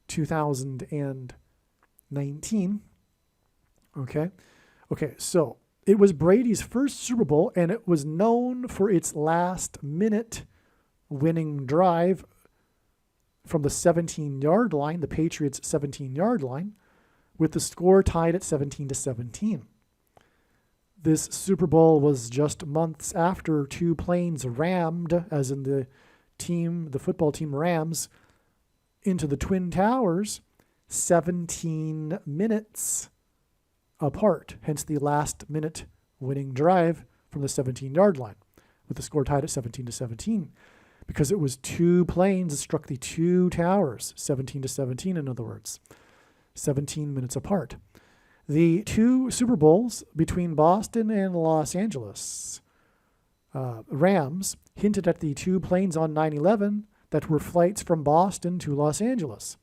Speaker 1: 2019. Okay, so it was Brady's first Super Bowl, and it was known for its last-minute winning drive from the 17-yard line, the Patriots' 17-yard line, with the score tied at 17-17. This Super Bowl was just months after 2 planes rammed, as in the football team Rams, into the Twin Towers 17 minutes apart, hence the last-minute winning drive from the 17-yard line, with the score tied at 17-17. Because it was 2 planes that struck the 2 towers, 17-17 in other words, 17 minutes apart. The 2 Super Bowls between Boston and Los Angeles Rams hinted at the 2 planes on 9/11 that were flights from Boston to Los Angeles.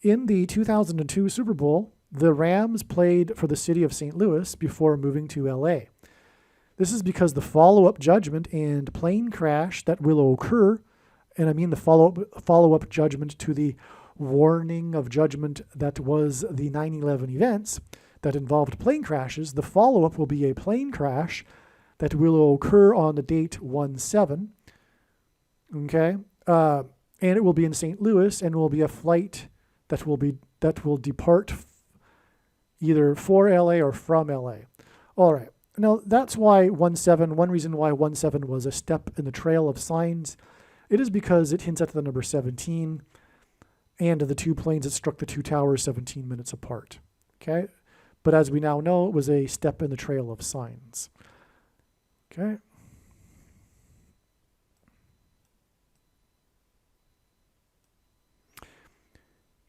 Speaker 1: In the 2002 Super Bowl, the Rams played for the city of St. Louis before moving to LA. This is because the follow-up judgment and plane crash that will occur, and I mean the follow-up judgment to the warning of judgment that was the 9/11 events that involved plane crashes, the follow-up will be a plane crash that will occur on the date 1/7. Okay? and it will be in St. Louis, and will be a flight that will depart either for LA or from LA. All right. Now that's why one reason why 17 was a step in the trail of signs. It is because it hints at the number 17 and the two planes that struck the two towers 17 minutes apart. Okay. But as we now know, it was a step in the trail of signs. Okay.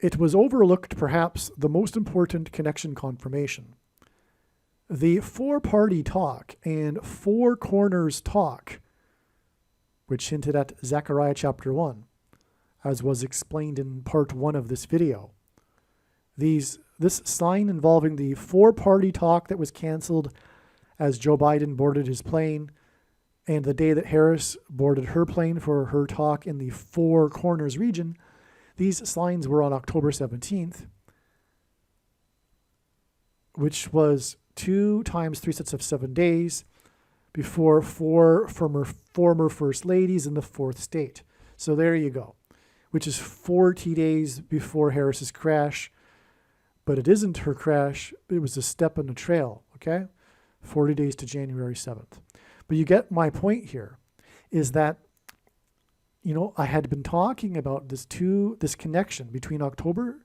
Speaker 1: It was overlooked, perhaps, the most important connection confirmation. The four-party talk and four corners talk, which hinted at Zechariah chapter 1, as was explained in part 1 of this video. This sign involving the four-party talk that was canceled as Joe Biden boarded his plane, and the day that Harris boarded her plane for her talk in the Four Corners region, these signs were on October 17th, which was 2 times 3 sets of 7 days before 4 former first ladies in the 4th state. So there you go, which is 40 days before Harris's crash. But it isn't her crash. It was a step in the trail, okay? 40 days to January 7th. But you get my point here, is that I had been talking about this connection between October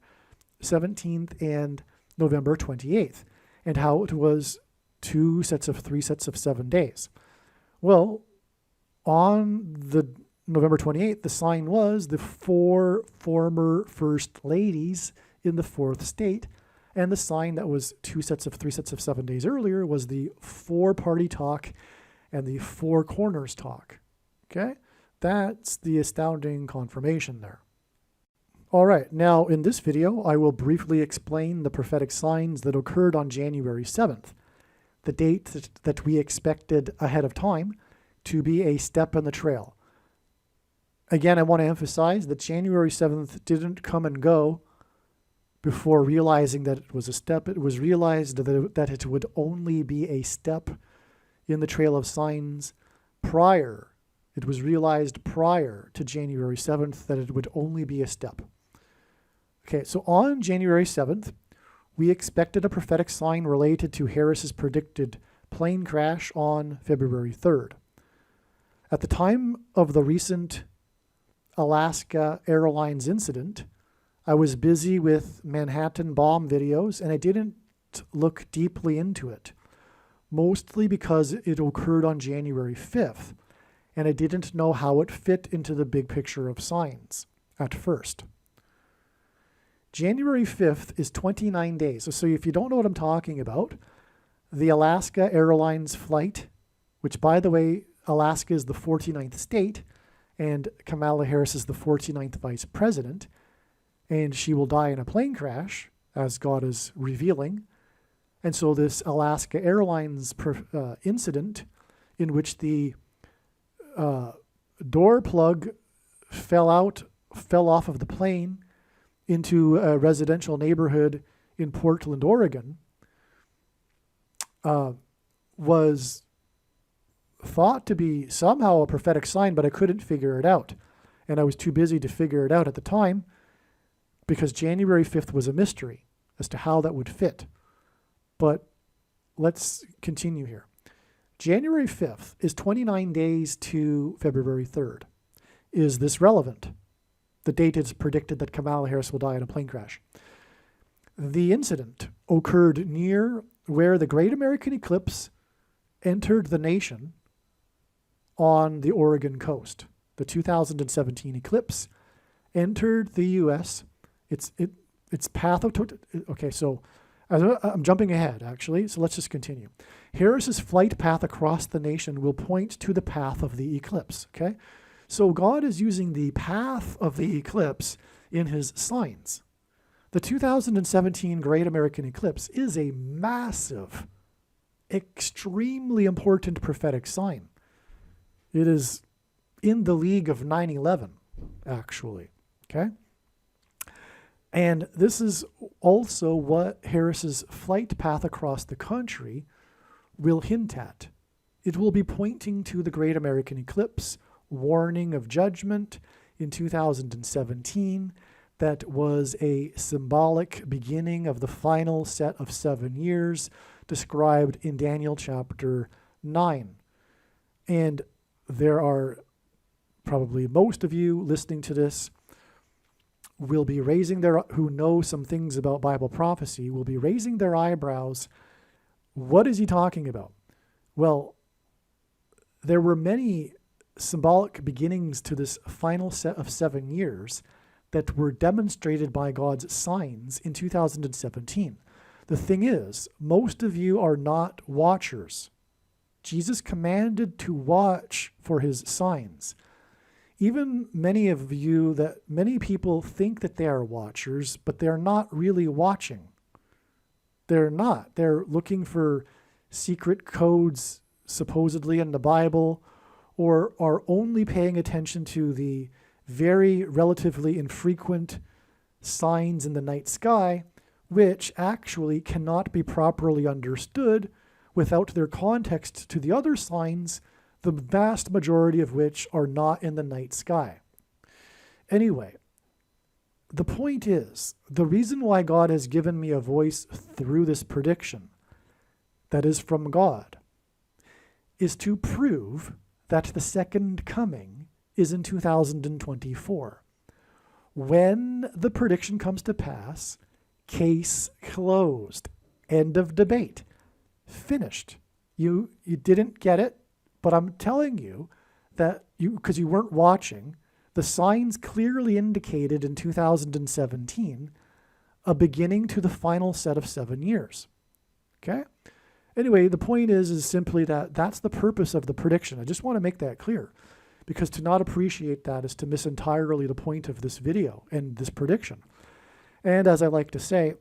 Speaker 1: 17th and November 28th, and how it was 3 sets of 7 days. Well, on the November 28th, the sign was the 4 former first ladies in the 4th state, and the sign that was 3 sets of 7 days earlier was the four-party talk and the four corners talk. Okay? That's the astounding confirmation there. All right, now in this video, I will briefly explain the prophetic signs that occurred on January 7th, the date that we expected ahead of time to be a step in the trail. Again, I want to emphasize that January 7th didn't come and go before realizing that it was a step. It was realized that it would only be a step in the trail of signs prior. It was realized prior to January 7th that it would only be a step. Okay, so on January 7th, we expected a prophetic sign related to Harris's predicted plane crash on February 3rd. At the time of the recent Alaska Airlines incident, I was busy with Manhattan bomb videos, and I didn't look deeply into it, mostly because it occurred on January 5th. And I didn't know how it fit into the big picture of signs at first. January 5th is 29 days. So if you don't know what I'm talking about, the Alaska Airlines flight, which, by the way, Alaska is the 49th state, and Kamala Harris is the 49th vice president, and she will die in a plane crash, as God is revealing. And so this Alaska Airlines incident, in which the door plug fell off of the plane into a residential neighborhood in Portland, Oregon, was thought to be somehow a prophetic sign, but I couldn't figure it out. And I was too busy to figure it out at the time, because January 5th was a mystery as to how that would fit. But let's continue here. January 5th is 29 days to February 3rd. Is this relevant? The date is predicted that Kamala Harris will die in a plane crash. The incident occurred near where the Great American Eclipse entered the nation on the Oregon coast. The 2017 eclipse entered the U.S. Its path of okay, so I'm jumping ahead, actually, so let's just continue. Harris's flight path across the nation will point to the path of the eclipse, okay? So God is using the path of the eclipse in his signs. The 2017 Great American Eclipse is a massive, extremely important prophetic sign. It is in the league of 9/11, actually, okay? And this is also what Harris's flight path across the country will hint at. It will be pointing to the Great American Eclipse, warning of judgment. in 2017 that was a symbolic beginning of the final set of 7 years described in Daniel chapter 9. And there are probably most of you listening to this will be raising who know some things about Bible prophecy, will be raising their eyebrows. What is he talking about? Well, there were many symbolic beginnings to this final set of 7 years that were demonstrated by God's signs in 2017. The thing is, most of you are not watchers. Jesus commanded to watch for his signs. Even many people think that they are watchers, but they're not really watching. They're not. They're looking for secret codes supposedly in the Bible, or are only paying attention to the very relatively infrequent signs in the night sky, which actually cannot be properly understood without their context to the other signs, the vast majority of which are not in the night sky. Anyway, the point is, the reason why God has given me a voice through this prediction that is from God is to prove that the second coming is in 2024. When the prediction comes to pass, case closed. End of debate. Finished. You didn't get it, but I'm telling you that because you weren't watching, the signs clearly indicated in 2017 a beginning to the final set of 7 years. Okay? Anyway, the point is simply that that's the purpose of the prediction. I just want to make that clear, because to not appreciate that is to miss entirely the point of this video and this prediction. And as I like to say,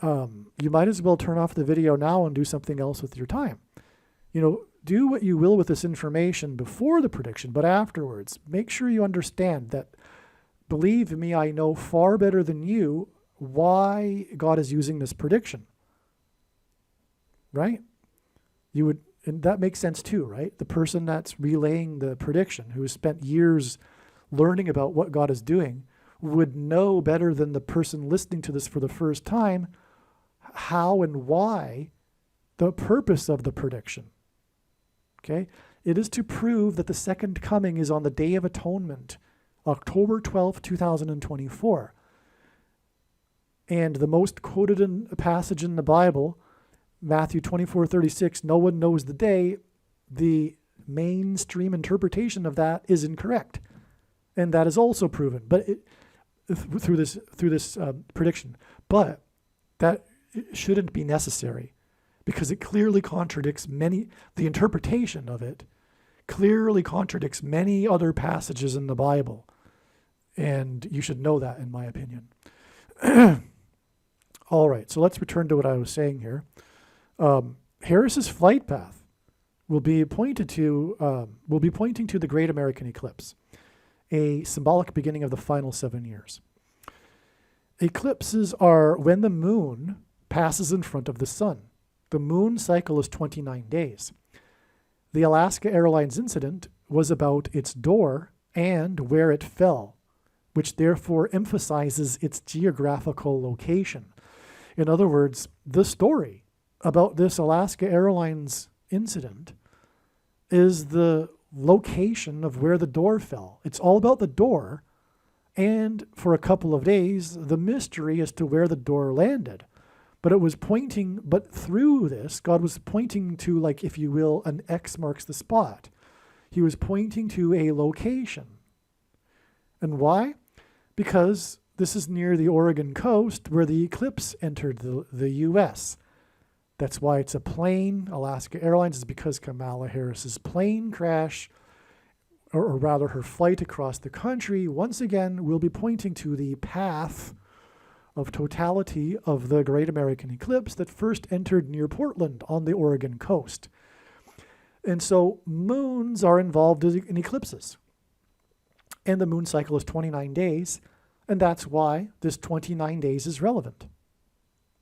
Speaker 1: you might as well turn off the video now and do something else with your time. Do what you will with this information before the prediction, but afterwards, make sure you understand that, believe me, I know far better than you why God is using this prediction. Right? And that makes sense too, right? The person that's relaying the prediction, who has spent years learning about what God is doing, would know better than the person listening to this for the first time how and why the purpose of the prediction. Okay? It is to prove that the second coming is on the Day of Atonement, October 12th, 2024. And the most quoted passage in the Bible, Matthew 24:36, no one knows the day. The mainstream interpretation of that is incorrect. And that is also proven through this prediction. But that shouldn't be necessary, because it clearly contradicts the interpretation of it clearly contradicts many other passages in the Bible. And you should know that, in my opinion. All right, so let's return to what I was saying here. Harris's flight path will be pointing to the Great American Eclipse, a symbolic beginning of the final 7 years. Eclipses are when the moon passes in front of the sun. The moon cycle is 29 days. The Alaska Airlines incident was about its door and where it fell, which therefore emphasizes its geographical location. In other words, the story about this Alaska Airlines incident is the location of where the door fell. It's all about the door, and for a couple of days, the mystery as to where the door landed. But through this, God was pointing to, like, if you will, an X marks the spot. He was pointing to a location. And why? Because this is near the Oregon coast where the eclipse entered the U.S. That's why it's a plane. Alaska Airlines is because Kamala Harris's plane crash, or rather her flight across the country, once again will be pointing to the path of totality of the Great American Eclipse that first entered near Portland on the Oregon coast. And so moons are involved in eclipses. And the moon cycle is 29 days, and that's why this 29 days is relevant.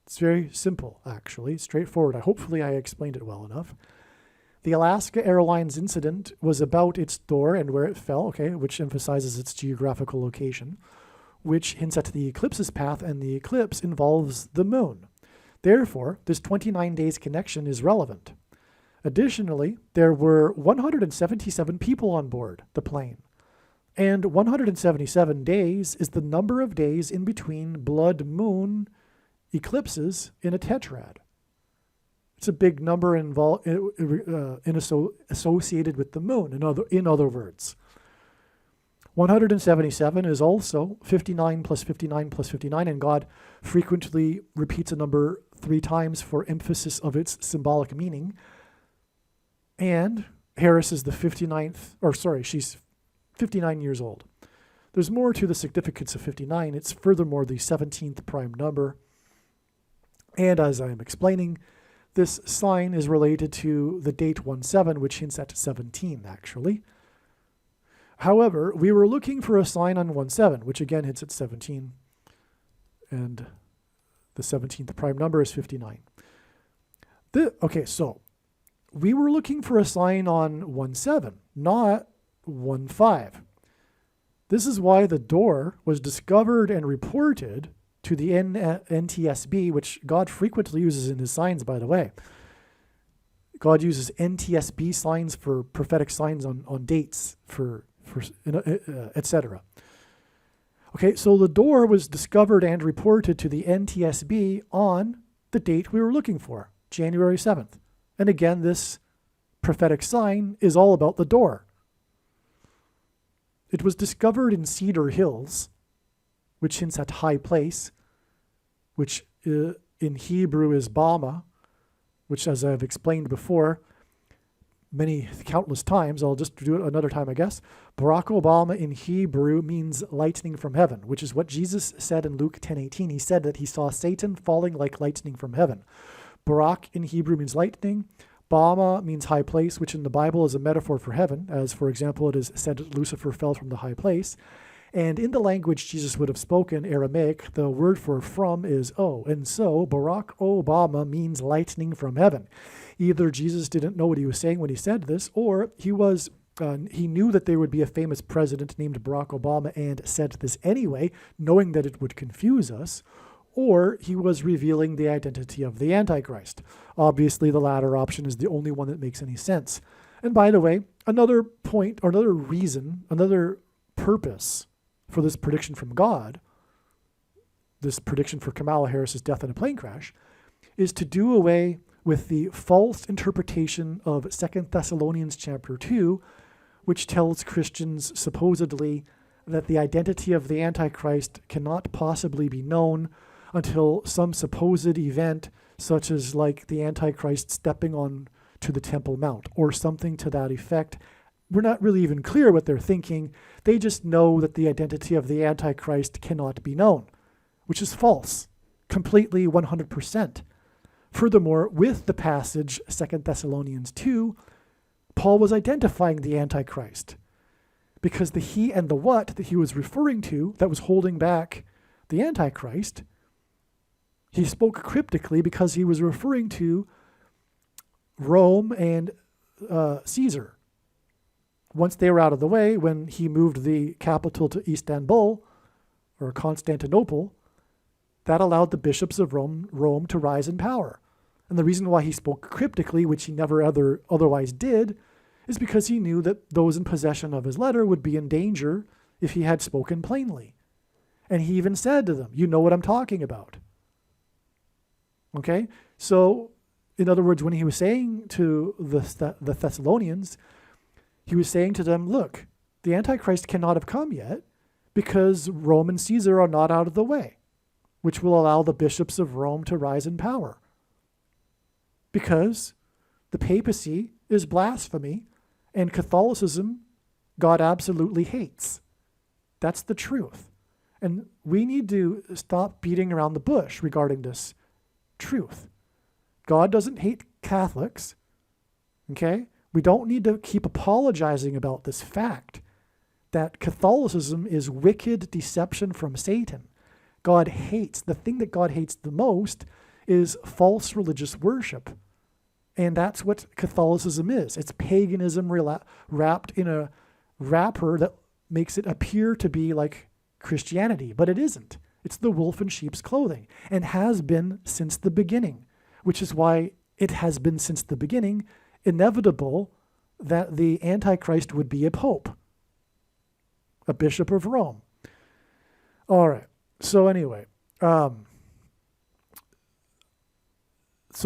Speaker 1: It's very simple, actually, straightforward. Hopefully I explained it well enough. The Alaska Airlines incident was about its door and where it fell, okay, which emphasizes its geographical location, which hints at the eclipse's path, and the eclipse involves the moon. Therefore, this 29 days connection is relevant. Additionally, there were 177 people on board the plane, and 177 days is the number of days in between blood moon eclipses in a tetrad. It's a big number associated with the moon, in other words. 177 is also 59 plus 59 plus 59, and God frequently repeats a number 3 times for emphasis of its symbolic meaning. And Harris is she's 59 years old. There's more to the significance of 59. It's furthermore the 17th prime number. And as I am explaining, this sign is related to the date 17, which hints at 17, actually. However, we were looking for a sign on 17, which again hints at 17. And the 17th prime number is 59. So we were looking for a sign on 17, not 15. This is why the door was discovered and reported to the NTSB, which God frequently uses in his signs, by the way. God uses NTSB signs for prophetic signs on dates, etc. Okay, so the door was discovered and reported to the NTSB on the date we were looking for, January 7th. And again, this prophetic sign is all about the door. It was discovered in Cedar Hills, which hints at high place, which in Hebrew is Bama, which, as I've explained before, countless times, I'll just do it another time, I guess. Barack Obama in Hebrew means lightning from heaven, which is what Jesus said in Luke 10:18. He said that he saw Satan falling like lightning from heaven. Barak in Hebrew means lightning. Bama means high place, which in the Bible is a metaphor for heaven, as, for example, it is said that Lucifer fell from the high place. And in the language Jesus would have spoken, Aramaic, the word for from is O. And so Barack Obama means lightning from heaven. Either Jesus didn't know what he was saying when he said this, or he knew that there would be a famous president named Barack Obama and said this anyway, knowing that it would confuse us, or he was revealing the identity of the Antichrist. Obviously, the latter option is the only one that makes any sense. And by the way, another point, or another reason, another purpose for this prediction from God, this prediction for Kamala Harris's death in a plane crash, is to do away with the false interpretation of 2 Thessalonians chapter 2, which tells Christians supposedly that the identity of the Antichrist cannot possibly be known until some supposed event, such as like the Antichrist stepping on to the Temple Mount or something to that effect. We're not really even clear what they're thinking. They just know that the identity of the Antichrist cannot be known, which is false, completely 100%. Furthermore, with the passage 2 Thessalonians 2, Paul was identifying the Antichrist because the he and the what that he was referring to that was holding back the Antichrist, he spoke cryptically because he was referring to Rome and Caesar. Once they were out of the way, when he moved the capital to Istanbul, or Constantinople, that allowed the bishops of Rome to rise in power. And the reason why he spoke cryptically, which he never otherwise did, is because he knew that those in possession of his letter would be in danger if he had spoken plainly. And he even said to them, you know what I'm talking about. Okay? So, in other words, when he was saying to the Thessalonians, he was saying to them, look, the Antichrist cannot have come yet because Rome and Caesar are not out of the way, which will allow the bishops of Rome to rise in power. Because the papacy is blasphemy and Catholicism God absolutely hates. That's the truth. And we need to stop beating around the bush regarding this truth. God doesn't hate Catholics, okay? We don't need to keep apologizing about this fact that Catholicism is wicked deception from Satan. The thing that God hates the most is false religious worship. And that's what Catholicism is. It's paganism wrapped in a wrapper that makes it appear to be like Christianity, but it isn't. It's the wolf in sheep's clothing and has been since the beginning, which is why it has been since the beginning inevitable that the Antichrist would be a pope, a bishop of Rome. All right. So anyway, so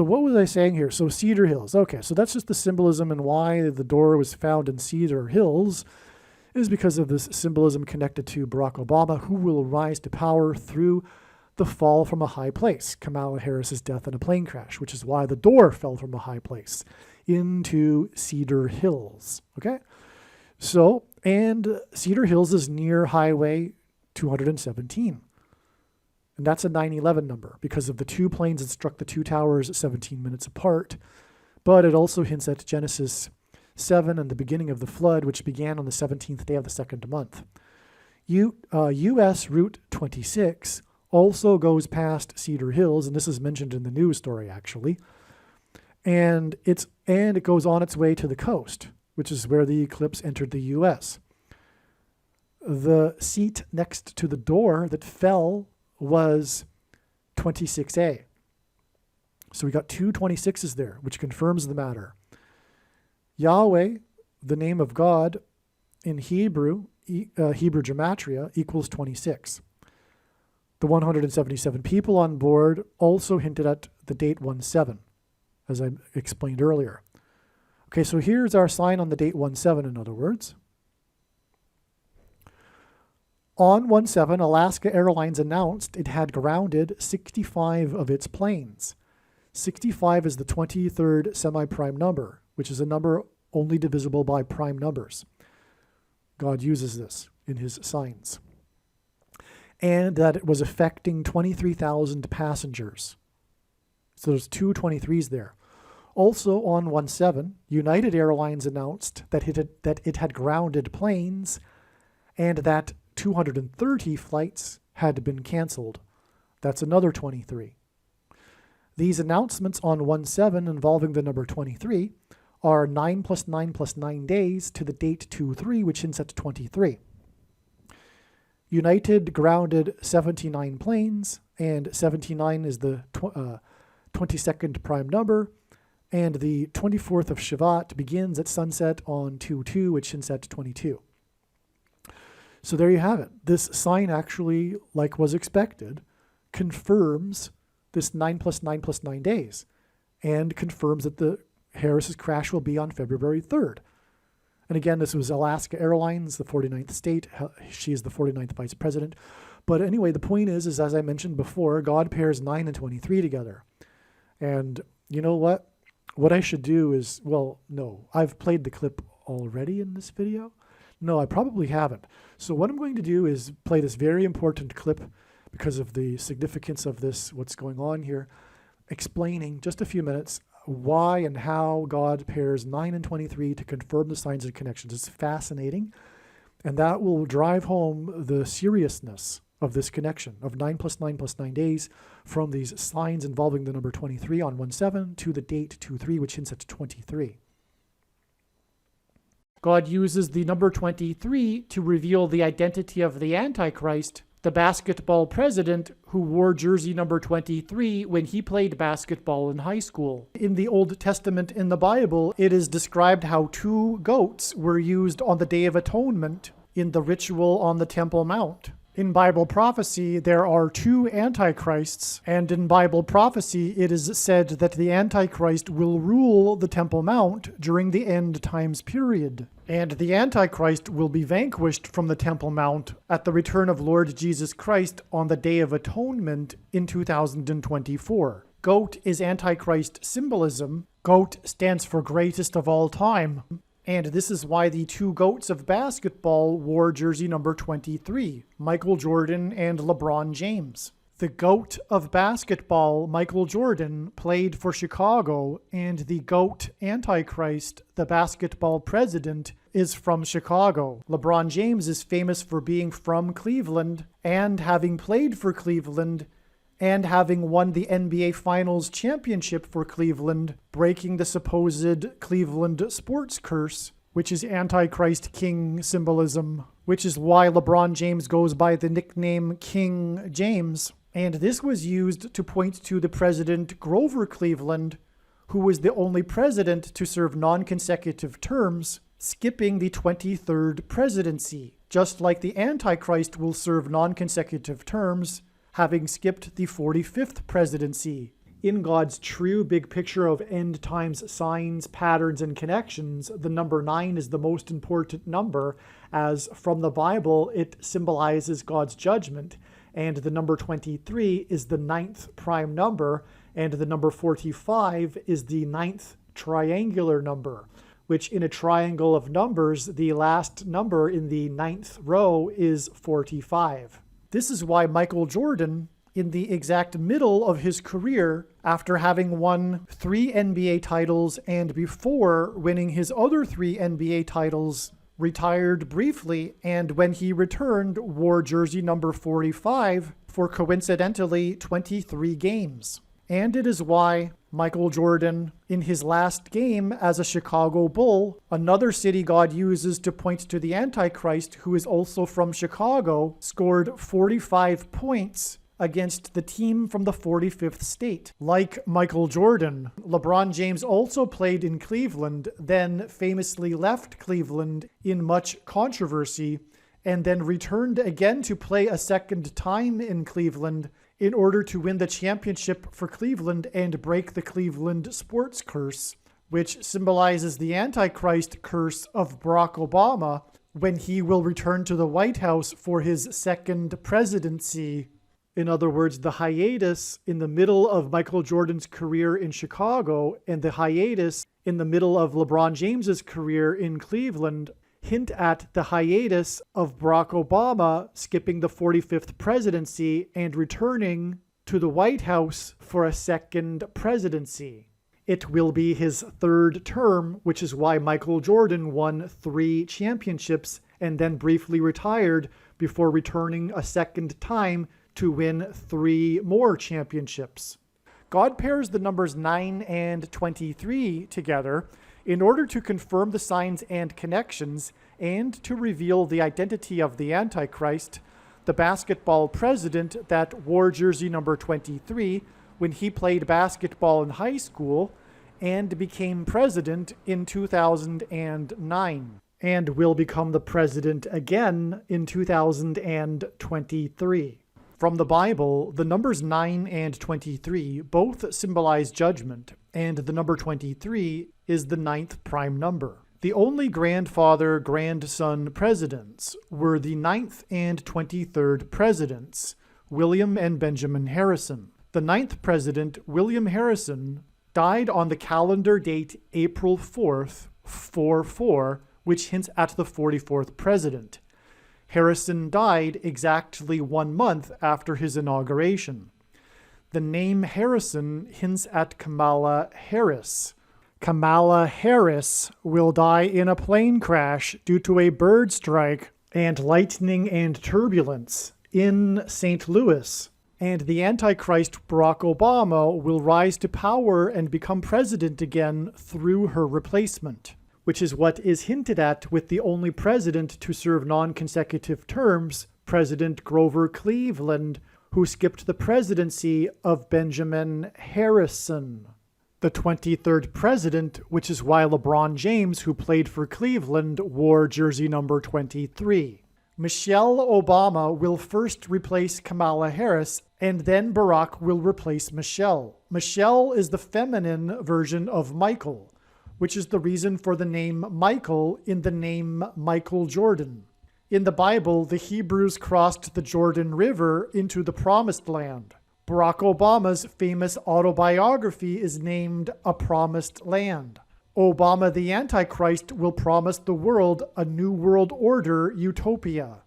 Speaker 1: what was I saying here? So Cedar Hills. Okay, so that's just the symbolism, and why the door was found in Cedar Hills is because of this symbolism connected to Barack Obama, who will rise to power through the fall from a high place, Kamala Harris's death in a plane crash, which is why the door fell from a high place into Cedar Hills. Okay? So, and Cedar Hills is near Highway 217. And that's a 9/11 number because of the two planes that struck the two towers 17 minutes apart. But it also hints at Genesis 7 and the beginning of the flood, which began on the 17th day of the second month. U.S. Route 26 also goes past Cedar Hills, and this is mentioned in the news story, actually. And it goes on its way to the coast, which is where the eclipse entered the U.S. The seat next to the door that fell was 26A. So we got two 26s there, which confirms the matter. Yahweh, the name of God in Hebrew, Hebrew gematria, equals 26. The 177 people on board also hinted at the date 17, as I explained earlier. Okay, so here's our sign on the date 17, in other words. On 17, Alaska Airlines announced it had grounded 65 of its planes. 65 is the 23rd semi-prime number, which is a number only divisible by prime numbers. God uses this in his signs. And that it was affecting 23,000 passengers. So there's two 23s there. Also on 17, United Airlines announced that it had grounded planes and that 230 flights had been canceled. That's another 23. These announcements on 17 involving the number 23 are 9 plus 9 plus 9 days to the date 23, which hints at 23. United grounded 79 planes, and 79 is the 22nd prime number, and the 24th of Shavat begins at sunset on 2/2, which hints at 22. So there you have it. This sign actually, like was expected, confirms this 9 plus 9 plus 9 days and confirms that the Harris's crash will be on February 3rd. And again, this was Alaska Airlines, the 49th state. She is the 49th vice president. But anyway, the point is as I mentioned before, God pairs 9 and 23 together. And you know what? What I should do is, well, no, I've played the clip already in this video. No, I probably haven't. So what I'm going to do is play this very important clip because of the significance of this, what's going on here, explaining just a few minutes why and how God pairs 9 and 23 to confirm the signs and connections. It's fascinating, and that will drive home the seriousness of this connection of 9 plus 9 plus 9 days from these signs involving the number 23 on 17 to the date 23, which hints at 23. God uses the number 23 to reveal the identity of the Antichrist, the basketball president who wore jersey number 23 when he played basketball in high school. In the Old Testament in the Bible, it is described how 2 goats were used on the Day of Atonement in the ritual on the Temple Mount. In Bible prophecy, there are 2 antichrists, and in Bible prophecy, it is said that the Antichrist will rule the Temple Mount during the end times period. And the Antichrist will be vanquished from the Temple Mount at the return of Lord Jesus Christ on the Day of Atonement in 2024. Goat is Antichrist symbolism. Goat stands for greatest of all time. And this is why the 2 goats of basketball wore jersey number 23, Michael Jordan and LeBron James. The GOAT of basketball, Michael Jordan, played for Chicago, and the GOAT Antichrist, the basketball president, is from Chicago. LeBron James is famous for being from Cleveland and having played for Cleveland and having won the NBA Finals championship for Cleveland, breaking the supposed Cleveland sports curse, which is Antichrist King symbolism, which is why LeBron James goes by the nickname King James. And this was used to point to the president Grover Cleveland, who was the only president to serve non-consecutive terms, skipping the 23rd presidency, just like the Antichrist will serve non-consecutive terms, having skipped the 45th presidency. In God's true big picture of end times signs, patterns, and connections, the number 9 is the most important number, as from the Bible it symbolizes God's judgment, and the number 23 is the 9th prime number, and the number 45 is the 9th triangular number, which in a triangle of numbers, the last number in the 9th row is 45. This is why Michael Jordan, in the exact middle of his career, after having won 3 NBA titles and before winning his other 3 NBA titles, retired briefly, and when he returned, wore jersey number 45 for coincidentally 23 games. And it is why Michael Jordan, in his last game as a Chicago Bull, another city God uses to point to the Antichrist, who is also from Chicago, scored 45 points against the team from the 45th state. Like Michael Jordan, LeBron James also played in Cleveland, then famously left Cleveland in much controversy, and then returned again to play a second time in Cleveland in order to win the championship for Cleveland and break the Cleveland sports curse, which symbolizes the Antichrist curse of Barack Obama when he will return to the White House for his second presidency. In other words, the hiatus in the middle of Michael Jordan's career in Chicago and the hiatus in the middle of LeBron James's career in Cleveland hint at the hiatus of Barack Obama skipping the 45th presidency and returning to the White House for a second presidency. It will be his third term, which is why Michael Jordan won 3 championships and then briefly retired before returning a second time to win 3 more championships. God pairs the numbers 9 and 23 together in order to confirm the signs and connections and to reveal the identity of the Antichrist, the basketball president that wore jersey number 23 when he played basketball in high school and became president in 2009, and will become the president again in 2023. From the Bible, the numbers 9 and 23 both symbolize judgment, and the number 23 is the 9th prime number. The only grandfather-grandson presidents were the 9th and 23rd presidents, William and Benjamin Harrison. The 9th president, William Harrison, died on the calendar date April 4th, 44, which hints at the 44th president. Harrison died exactly 1 month after his inauguration. The name Harrison hints at Kamala Harris. Kamala Harris will die in a plane crash due to a bird strike and lightning and turbulence in St. Louis. And the Antichrist Barack Obama will rise to power and become president again through her replacement, which is what is hinted at with the only president to serve non-consecutive terms, President Grover Cleveland, who skipped the presidency of Benjamin Harrison. The 23rd president, which is why LeBron James, who played for Cleveland, wore jersey number 23. Michelle Obama will first replace Kamala Harris, and then Barack will replace Michelle. Michelle is the feminine version of Michael, which is the reason for the name Michael in the name Michael Jordan. In the Bible, the Hebrews crossed the Jordan River into the Promised Land. Barack Obama's famous autobiography is named A Promised Land. Obama the Antichrist will promise the world a new world order utopia.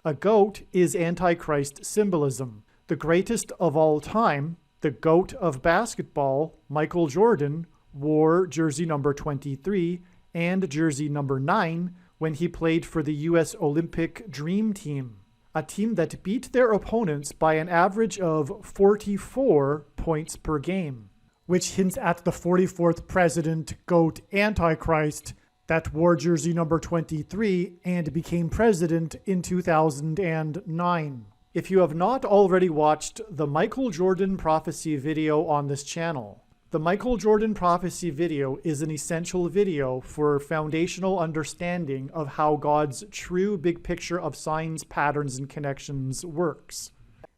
Speaker 1: A goat is Antichrist symbolism. The greatest of all time, the GOAT of basketball, Michael Jordan, wore jersey number 23 and jersey number 9 when he played for the U.S. Olympic Dream Team. a team that beat their opponents by an average of 44 points per game, which hints at the 44th president, GOAT, Antichrist, that wore jersey number 23 and became president in 2009. If you have not already watched the Michael Jordan prophecy video on this channel, the Michael Jordan prophecy video is an essential video for foundational understanding of how God's true big picture of signs, patterns, and connections works.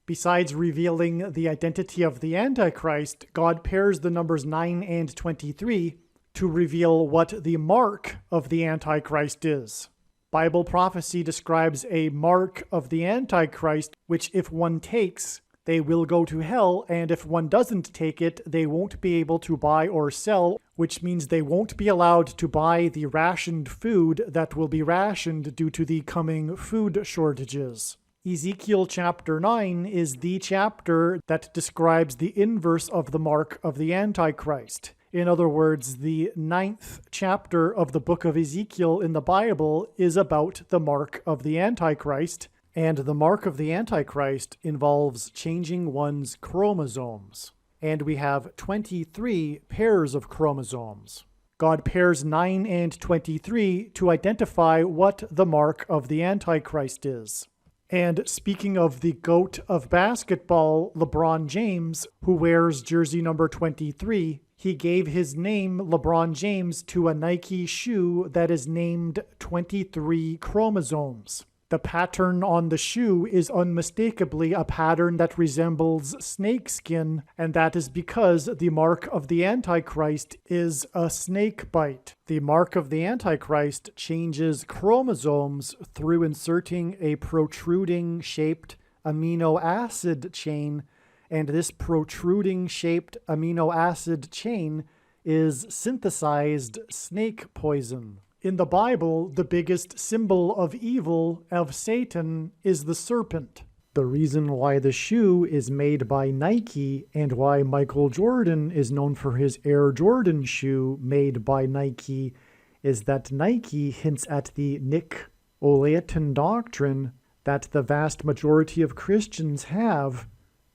Speaker 1: Besides revealing the identity of the Antichrist, God pairs the numbers 9 and 23 to reveal what the mark of the Antichrist is. Bible prophecy describes a mark of the Antichrist, which if one takes, they will go to hell, and if one doesn't take it, they won't be able to buy or sell, which means they won't be allowed to buy the rationed food that will be rationed due to the coming food shortages. Ezekiel chapter 9 is the chapter that describes the inverse of the mark of the Antichrist. In other words, the 9th chapter of the book of Ezekiel in the Bible is about the mark of the Antichrist, and the mark of the Antichrist involves changing one's chromosomes. And we have 23 pairs of chromosomes. God pairs 9 and 23 to identify what the mark of the Antichrist is. And speaking of the GOAT of basketball, LeBron James, who wears jersey number 23, he gave his name, LeBron James, to a Nike shoe that is named 23 chromosomes. The pattern on the shoe is unmistakably a pattern that resembles snakeskin, and that is because the mark of the Antichrist is a snake bite. The mark of the Antichrist changes chromosomes through inserting a protruding-shaped amino acid chain, and this protruding-shaped amino acid chain is synthesized snake poison. In the Bible, the biggest symbol of evil, of Satan, is the serpent. The reason why the shoe is made by Nike and why Michael Jordan is known for his Air Jordan shoe made by Nike is that Nike hints at the Nicolaitan doctrine that the vast majority of Christians have,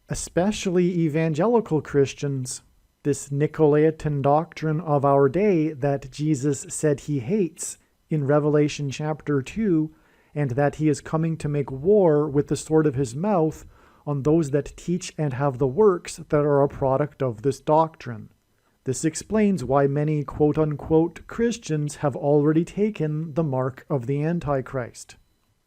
Speaker 1: especially evangelical Christians. This Nicolaitan doctrine of our day that Jesus said he hates in Revelation chapter 2, and that he is coming to make war with the sword of his mouth on those that teach and have the works that are a product of this doctrine. This explains why many quote-unquote Christians have already taken the mark of the Antichrist.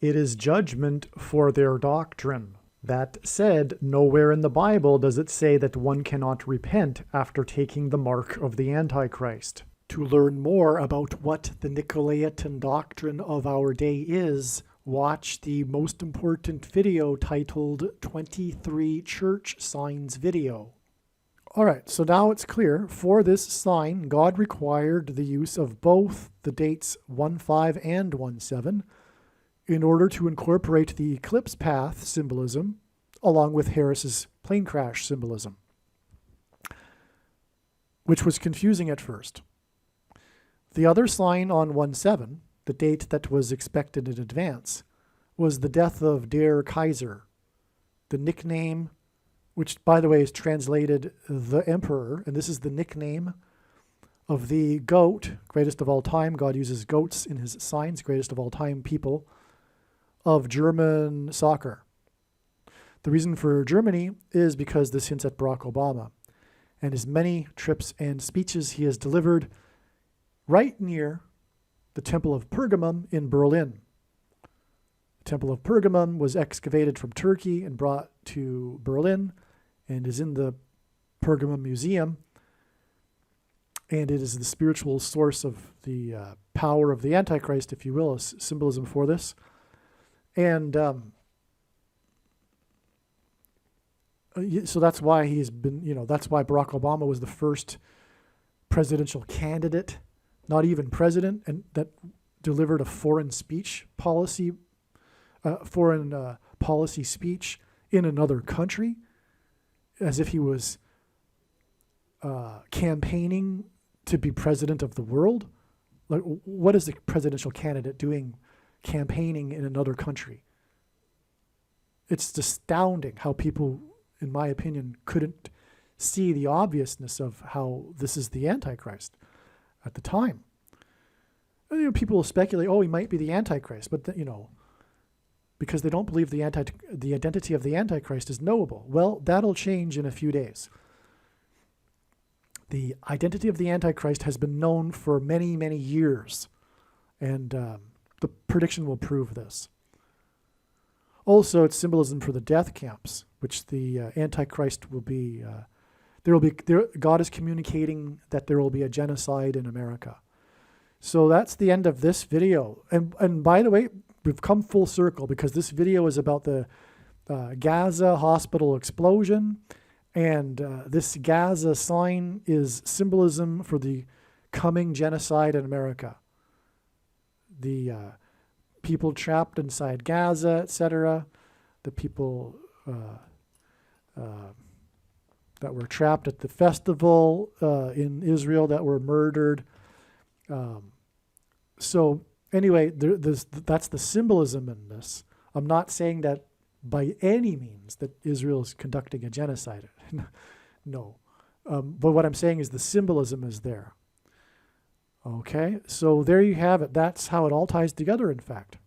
Speaker 1: It is judgment for their doctrine. That said, nowhere in the Bible does it say that one cannot repent after taking the mark of the Antichrist. To learn more about what the Nicolaitan doctrine of our day is, watch the most important video titled 23 Church Signs video. Alright, so now it's clear, for this sign, God required the use of both the dates 1-5 and 1-7, in order to incorporate the eclipse path symbolism along with Harris's plane crash symbolism, which was confusing at first. The other sign on 1-7, the date that was expected in advance, was the death of Der Kaiser, the nickname, which by the way is translated the emperor, and this is the nickname of the goat, greatest of all time. God uses goats in his signs, greatest of all time people, of German soccer. The reason for Germany is because this hints at Barack Obama and his many trips and speeches he has delivered right near the Temple of Pergamum in Berlin. The Temple of Pergamum was excavated from Turkey and brought to Berlin and is in the Pergamum Museum. And it is the spiritual source of the power of the Antichrist, if you will, a symbolism for this. And so that's why he's been, that's why Barack Obama was the first presidential candidate, not even president, and that delivered a foreign policy speech in another country, as if he was campaigning to be president of the world. Like, what is a presidential candidate doing campaigning in another country? it's astounding how people, in my opinion, couldn't see the obviousness of how this is the Antichrist at the time. People will speculate, oh, he might be the Antichrist, but because they don't believe the identity of the Antichrist is knowable. Well, that'll change in a few days. The identity of the Antichrist has been known for many, many years, and the prediction will prove this. Also, it's symbolism for the death camps, which the Antichrist will be. God is communicating that there will be a genocide in America. So that's the end of this video. And by the way, we've come full circle because this video is about the GAZA hospital explosion. And this GAZA sign is symbolism for the coming genocide in America. The people trapped inside Gaza, etc. The people that were trapped at the festival in Israel that were murdered. So anyway, that's the symbolism in this. I'm not saying that by any means that Israel is conducting a genocide. No. But what I'm saying is the symbolism is there. Okay, so there you have it. That's how it all ties together, in fact.